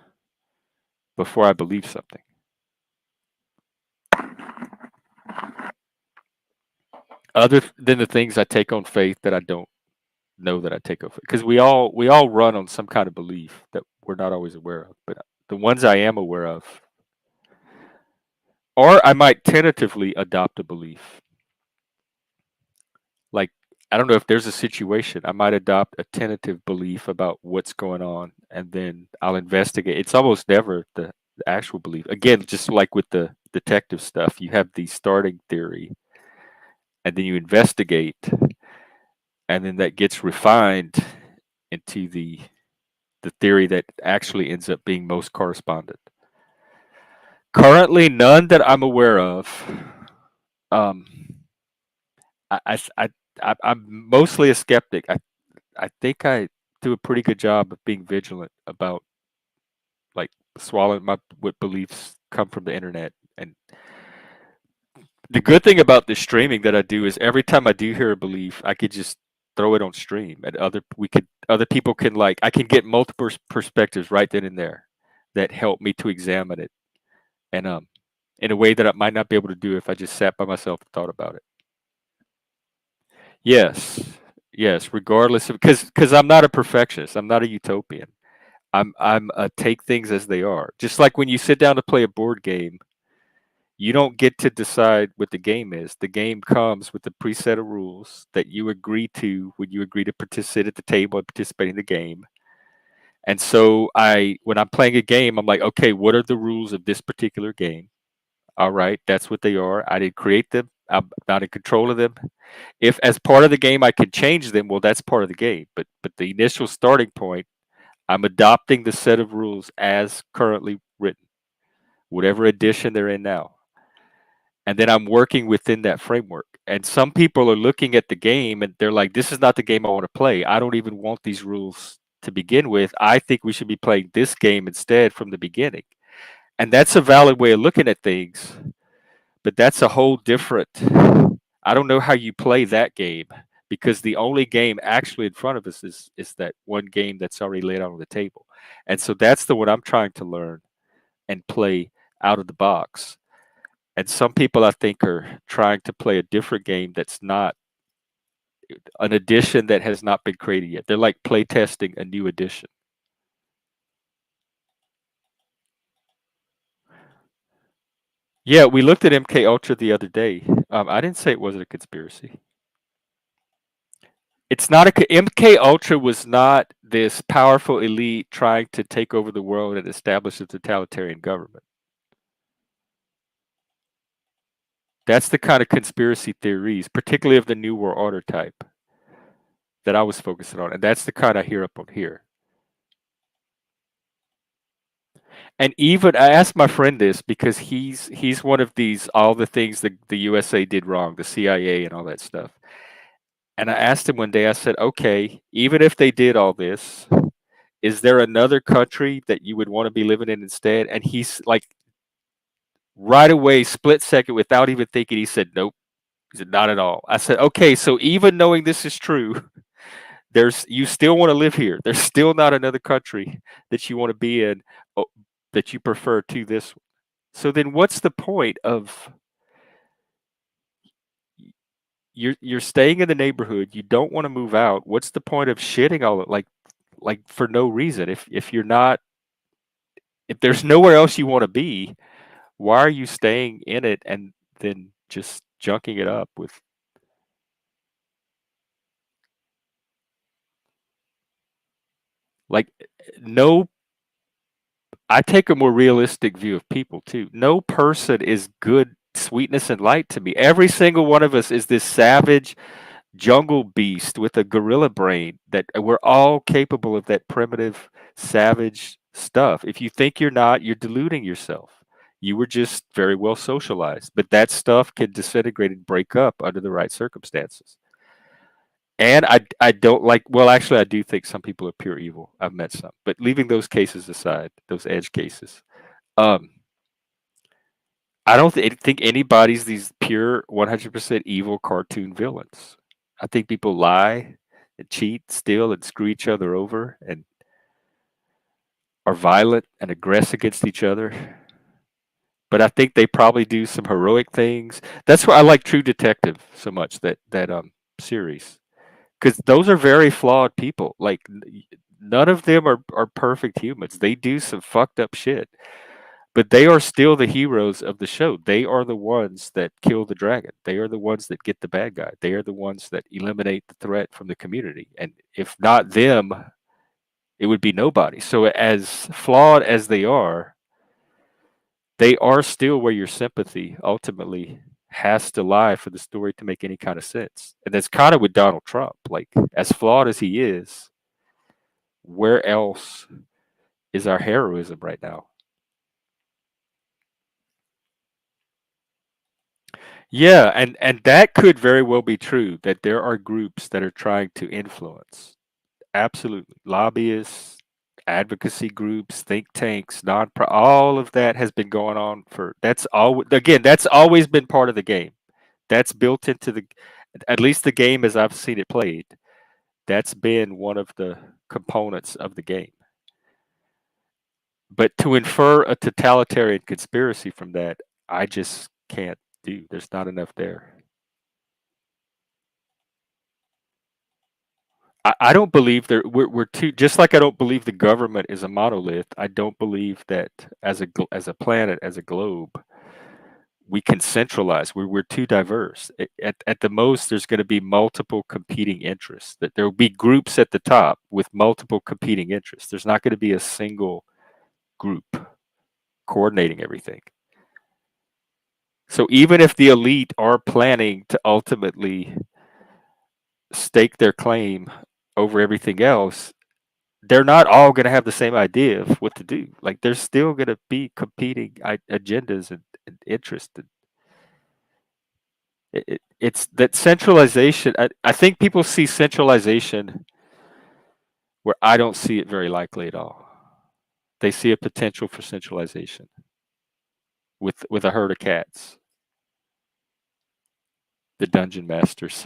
before I believe something. Other than the things I take on faith that I don't know that I take on faith, because we all run on some kind of belief that we're not always aware of. But the ones I am aware of, or I might tentatively adopt a belief. Like, I don't know if there's a situation, I might adopt a tentative belief about what's going on, and then I'll investigate. It's almost never the actual belief. Again, just like with the detective stuff, you have the starting theory, and then you investigate, and then that gets refined into the theory that actually ends up being most correspondent. Currently, none that I'm aware of. Um, I, I, I, I'm mostly a skeptic. I think I do a pretty good job of being vigilant about like swallowing my what beliefs come from the internet. And the good thing about the streaming that I do is every time I do hear a belief, I could just throw it on stream, and other people can like I can get multiple perspectives right then and there that help me to examine it, and in a way that I might not be able to do if I just sat by myself and thought about it. Yes, yes, regardless of because I'm not a perfectionist. I'm not a utopian. I'm take things as they are. Just like when you sit down to play a board game, you don't get to decide what the game is. The game comes with a preset of rules that you agree to when you agree to participate at the table and participate in the game. And so when I'm playing a game, I'm like, okay, what are the rules of this particular game? All right, that's what they are. I didn't create them. I'm not in control of them. If as part of the game I can change them, well, that's part of the game. But the initial starting point, I'm adopting the set of rules as currently written, whatever edition they're in now. And then I'm working within that framework. And some people are looking at the game and they're like, this is not the game I want to play. I don't even want these rules to begin with. I think we should be playing this game instead from the beginning. And that's a valid way of looking at things, but that's a whole different. I don't know how you play that game because the only game actually in front of us is that one game that's already laid out on the table. And so that's the one I'm trying to learn and play out of the box. And some people I think are trying to play a different game that's not an edition that has not been created yet. They're like play testing a new edition. Yeah, we looked at MK Ultra the other day. I didn't say it wasn't a conspiracy. It's not MK Ultra was not this powerful elite trying to take over the world and establish a totalitarian government. That's the kind of conspiracy theories, particularly of the New World Order type, that I was focusing on, and that's the kind I hear up on here. And even I asked my friend this because he's one of these all the things that the USA did wrong, the CIA and all that stuff. And I asked him one day, I said, okay, even if they did all this, is there another country that you would want to be living in instead? And he's like, right away, split second, without even thinking, he said, nope. He said, not at all. I said, okay, so even knowing this is true, you still want to live here. There's still not another country that you want to be in that you prefer to this one. So then what's the point of you're staying in the neighborhood, you don't want to move out. What's the point of shitting all it like for no reason? If you're not if there's nowhere else you want to be, why are you staying in it and then just junking it up with like no I take a more realistic view of people too. No person is good sweetness and light to me. Every single one of us is this savage jungle beast with a gorilla brain that we're all capable of that primitive savage stuff. If you think you're not, you're deluding yourself. You were just very well socialized, but that stuff can disintegrate and break up under the right circumstances. And I don't like. Well, actually, I do think some people are pure evil. I've met some, but leaving those cases aside, those edge cases, um, I don't think anybody's these pure 100% evil cartoon villains. I think people lie and cheat, steal, and screw each other over, and are violent and aggress against each other. But I think they probably do some heroic things. That's why I like True Detective so much. That series, because those are very flawed people. Like none of them are perfect humans. They do some fucked up shit, but they are still the heroes of the show. They are the ones that kill the dragon. They are the ones that get the bad guy. They are the ones that eliminate the threat from the community. And if not them, it would be nobody. So as flawed as they are still where your sympathy ultimately has to lie for the story to make any kind of sense. And that's kind of with Donald Trump. Like, as flawed as he is, where else is our heroism right now? Yeah, and that could very well be true that there are groups that are trying to influence. Absolutely. Lobbyists, advocacy groups, think tanks, non all of that has been going on for that's all again, that's always been part of the game. That's built into the at least the game as I've seen it played. That's been one of the components of the game. But to infer a totalitarian conspiracy from that, I just can't do. There's not enough there. I don't believe there. We're too. Just like I don't believe the government is a monolith. I don't believe that as a planet, as a globe, we can centralize. We're too diverse. At the most, there's going to be multiple competing interests. That there will be groups at the top with multiple competing interests. There's not going to be a single group coordinating everything. So even if the elite are planning to ultimately stake their claim over everything else, they're not all going to have the same idea of what to do. Like there's still going to be competing agendas and interests. It's that centralization. I think people see centralization where I don't see it very likely at all. They see a potential for centralization with a herd of cats, the dungeon masters.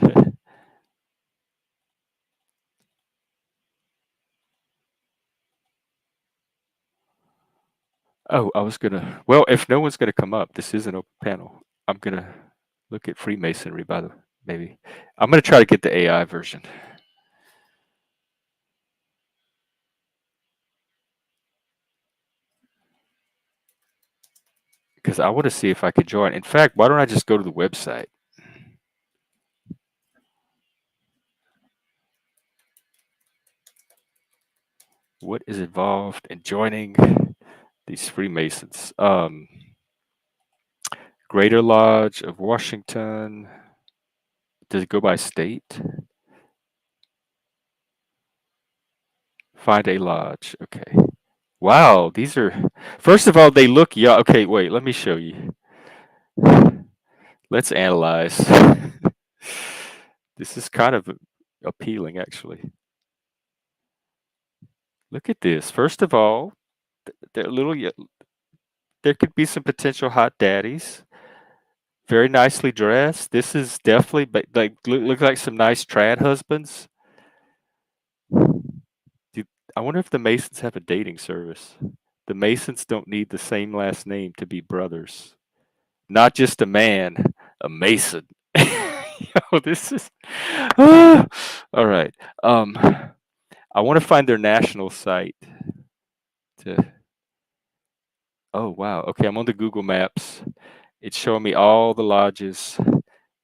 Oh, I was gonna. Well, if no one's gonna come up, this is an open panel. I'm gonna look at Freemasonry. By the maybe I'm gonna try to get the AI version because I want to see if I could join. In fact, why don't I just go to the website? What is involved in joining these Freemasons? Greater Lodge of Washington. Does it go by state? Find a lodge. Okay. Wow, these are. First of all, they look young. Okay, wait. Let me show you. Let's analyze. This is kind of appealing, actually. Look at this. First of all, they're little. There could be some potential hot daddies. Very nicely dressed. This is definitely, but like look like some nice trad husbands. Do, I wonder if the Masons have a dating service. The Masons don't need the same last name to be brothers. Not just a man, a Mason. Yo, this is. All right. Um, I want to find their national site. To. Oh wow. Okay, I'm on the Google Maps. It's showing me all the lodges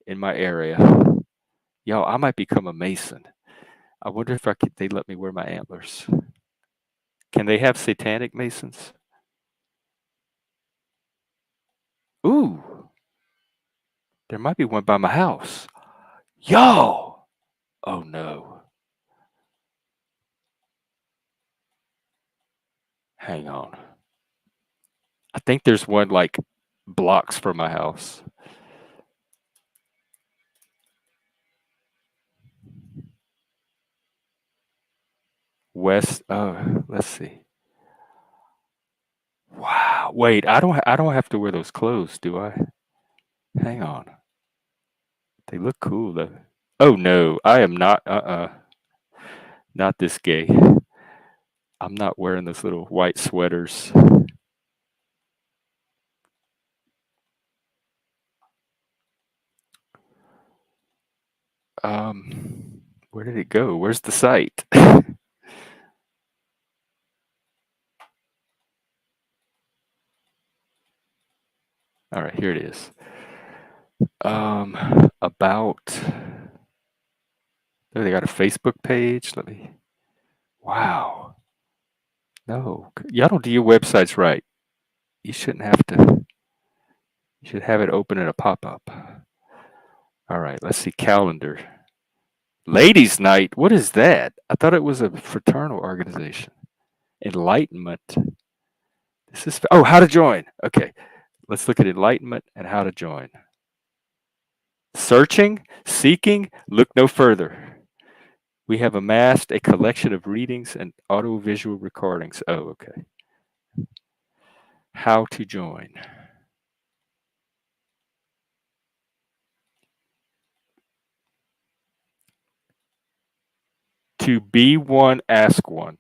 in my area. Yo, I might become a Mason. I wonder if I could. They let me wear my antlers. Can they have satanic Masons? Ooh, there might be one by my house. Yo. Oh no. Hang on. I think there's one like blocks from my house. West. Oh, let's see. Wow. Wait, I don't have to wear those clothes, do I? Hang on. They look cool though. Oh no, I am not. Not this gay. I'm not wearing those little white sweaters. Where did it go? Where's the site? All right, here it is. About. Oh, they got a Facebook page. Let me. Wow. No, y'all don't do your websites right. You shouldn't have to. You should have it open in a pop-up. All right, let's see calendar. Ladies' Night. What is that? I thought it was a fraternal organization. Enlightenment. This is how to join. Okay, let's look at enlightenment and how to join. Searching, seeking, look no further. We have amassed a collection of readings and audiovisual recordings. Oh, okay. How to join. To be one, ask one.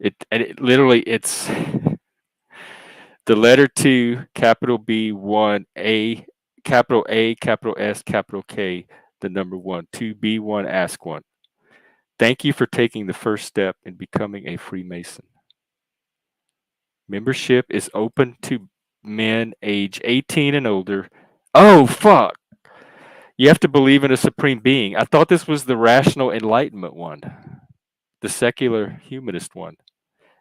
It literally it's the letter two, capital B, one, A, capital S, capital K, the number one. To be one, ask one. Thank you for taking the first step in becoming a Freemason. Membership is open to men age 18 and older. Oh, fuck. You have to believe in a supreme being. I thought this was the rational enlightenment one, the secular humanist one.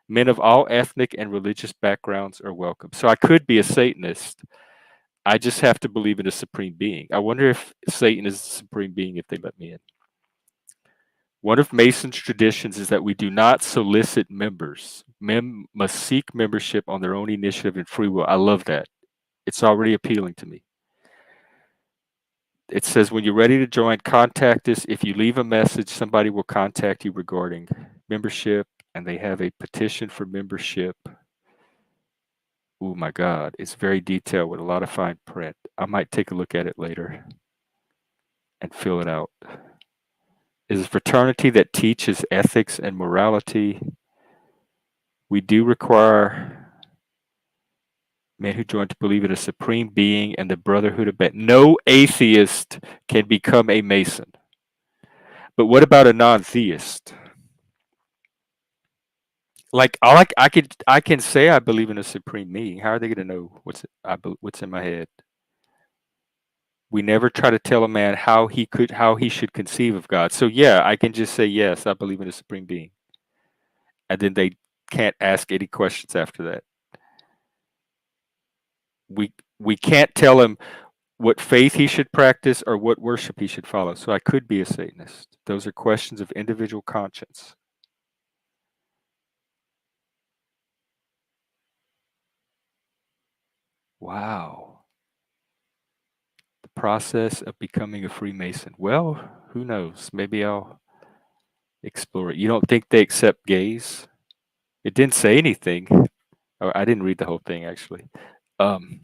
Men of all ethnic and religious backgrounds are welcome. So I could be a Satanist. I just have to believe in a supreme being. I wonder if Satan is the supreme being if they let me in. One of Mason's traditions is that we do not solicit members. Men must seek membership on their own initiative and free will. I love that. It's already appealing to me. It says when you're ready to join, contact us. If you leave a message, somebody will contact you regarding membership, and they have a petition for membership. Oh my God, it's very detailed with a lot of fine print. I might take a look at it later and fill it out. Is a fraternity that teaches ethics and morality. We do require men who join to believe in a supreme being and the brotherhood of man. No atheist can become a Mason. But what about a non-theist? Like I can say I believe in a supreme being. How are they going to know what's in my head? We never try to tell a man how he should conceive of God. So yeah, I can just say yes, I believe in a supreme being, and then they can't ask any questions after that. We can't tell him what faith he should practice or what worship he should follow. So I could be a Satanist. Those are questions of individual conscience. Wow. The process of becoming a Freemason. Well, who knows? Maybe I'll explore it. You don't think they accept gays? It didn't say anything. Oh, I didn't read the whole thing actually. Um,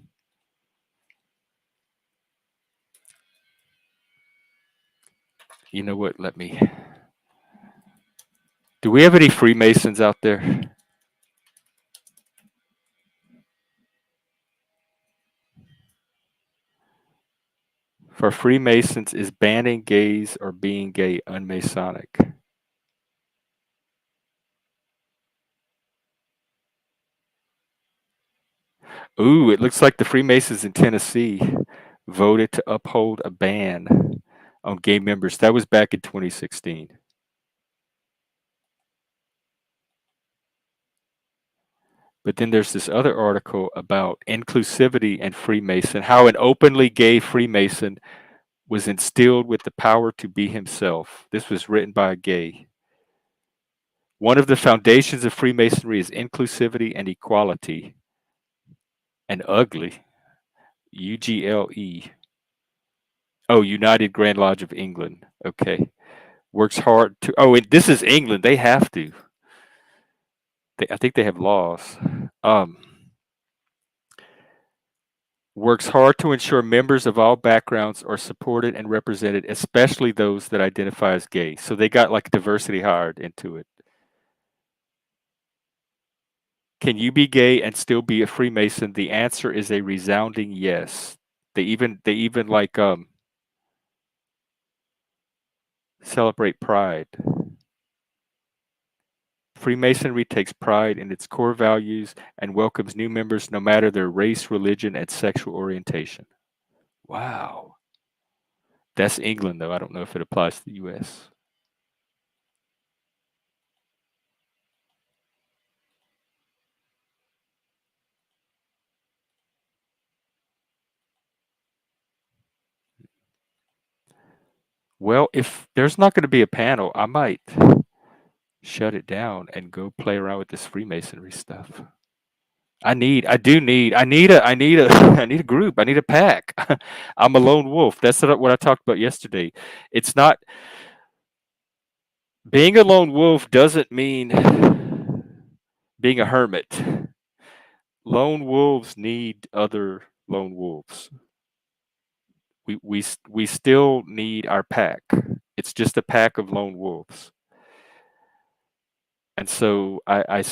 you know what? Let me. Do we have any Freemasons out there? For Freemasons, is banning gays or being gay unmasonic? Ooh, it looks like the Freemasons in Tennessee voted to uphold a ban on gay members. That was back in 2016. But then there's this other article about inclusivity and Freemason, how an openly gay Freemason was instilled with the power to be himself. This was written by a gay. One of the foundations of Freemasonry is inclusivity and equality. And ugly, UGLE. Oh, United Grand Lodge of England. Okay. Works hard to. Oh, this is England. They have to. I think they have laws. Um, Works hard to ensure members of all backgrounds are supported and represented, especially those that identify as gay. So they got like diversity hired into it. Can you be gay and still be a Freemason? The answer is a resounding yes. They even like celebrate pride. Freemasonry takes pride in its core values and welcomes new members no matter their race, religion, and sexual orientation. Wow. That's England, though. I don't know if it applies to the US. Well, if there's not going to be a panel, I might shut it down and go play around with this Freemasonry stuff. I need a I need a group. I need a pack. I'm a lone wolf. That's what I talked about yesterday. It's not being a lone wolf doesn't mean being a hermit. Lone wolves need other lone wolves. We still need our pack. It's just a pack of lone wolves. And so I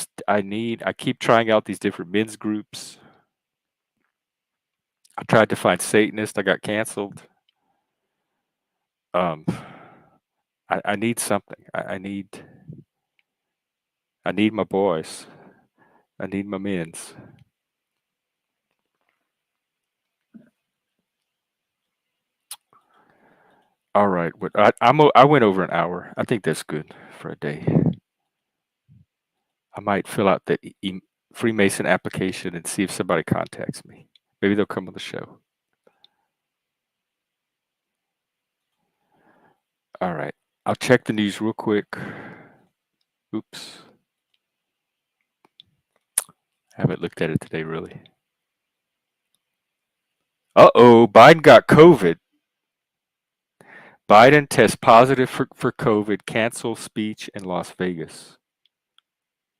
keep trying out these different men's groups. I tried to find Satanist. I got canceled. Um, I need something. I need my boys. I need my men's. All right. I went over an hour. I think that's good for a day. I might fill out the Freemason application and see if somebody contacts me. Maybe they'll come on the show. All right. I'll check the news real quick. Oops. Haven't looked at it today, really. Uh-oh, Biden got COVID. Biden tests positive for COVID, cancel speech in Las Vegas.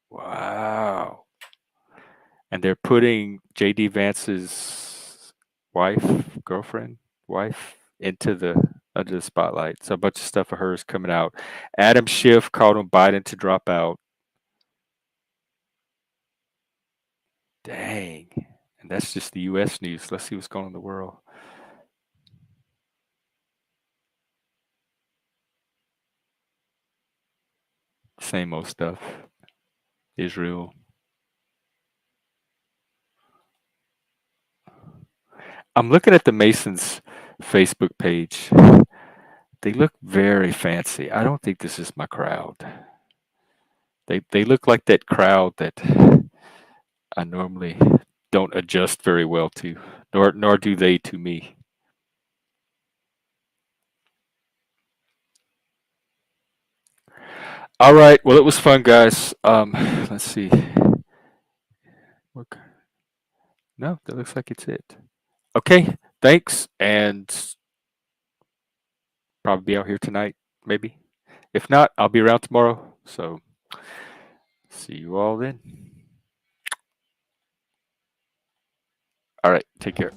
Wow. And they're putting J.D. Vance's wife, into the under the spotlight. So a bunch of stuff of hers coming out. Adam Schiff called on Biden to drop out. Dang. And that's just the U.S. news. Let's see what's going on in the world. Same old stuff. Israel. I'm looking at the Masons Facebook page. They look very fancy. I don't think this is my crowd. They look like that crowd that I normally don't adjust very well to, nor do they to me. All right. Well, it was fun, guys. Let's see. No, that looks like it's it. Okay. Thanks, and probably be out here tonight, maybe. If not, I'll be around tomorrow. So see you all then. All right. Take care.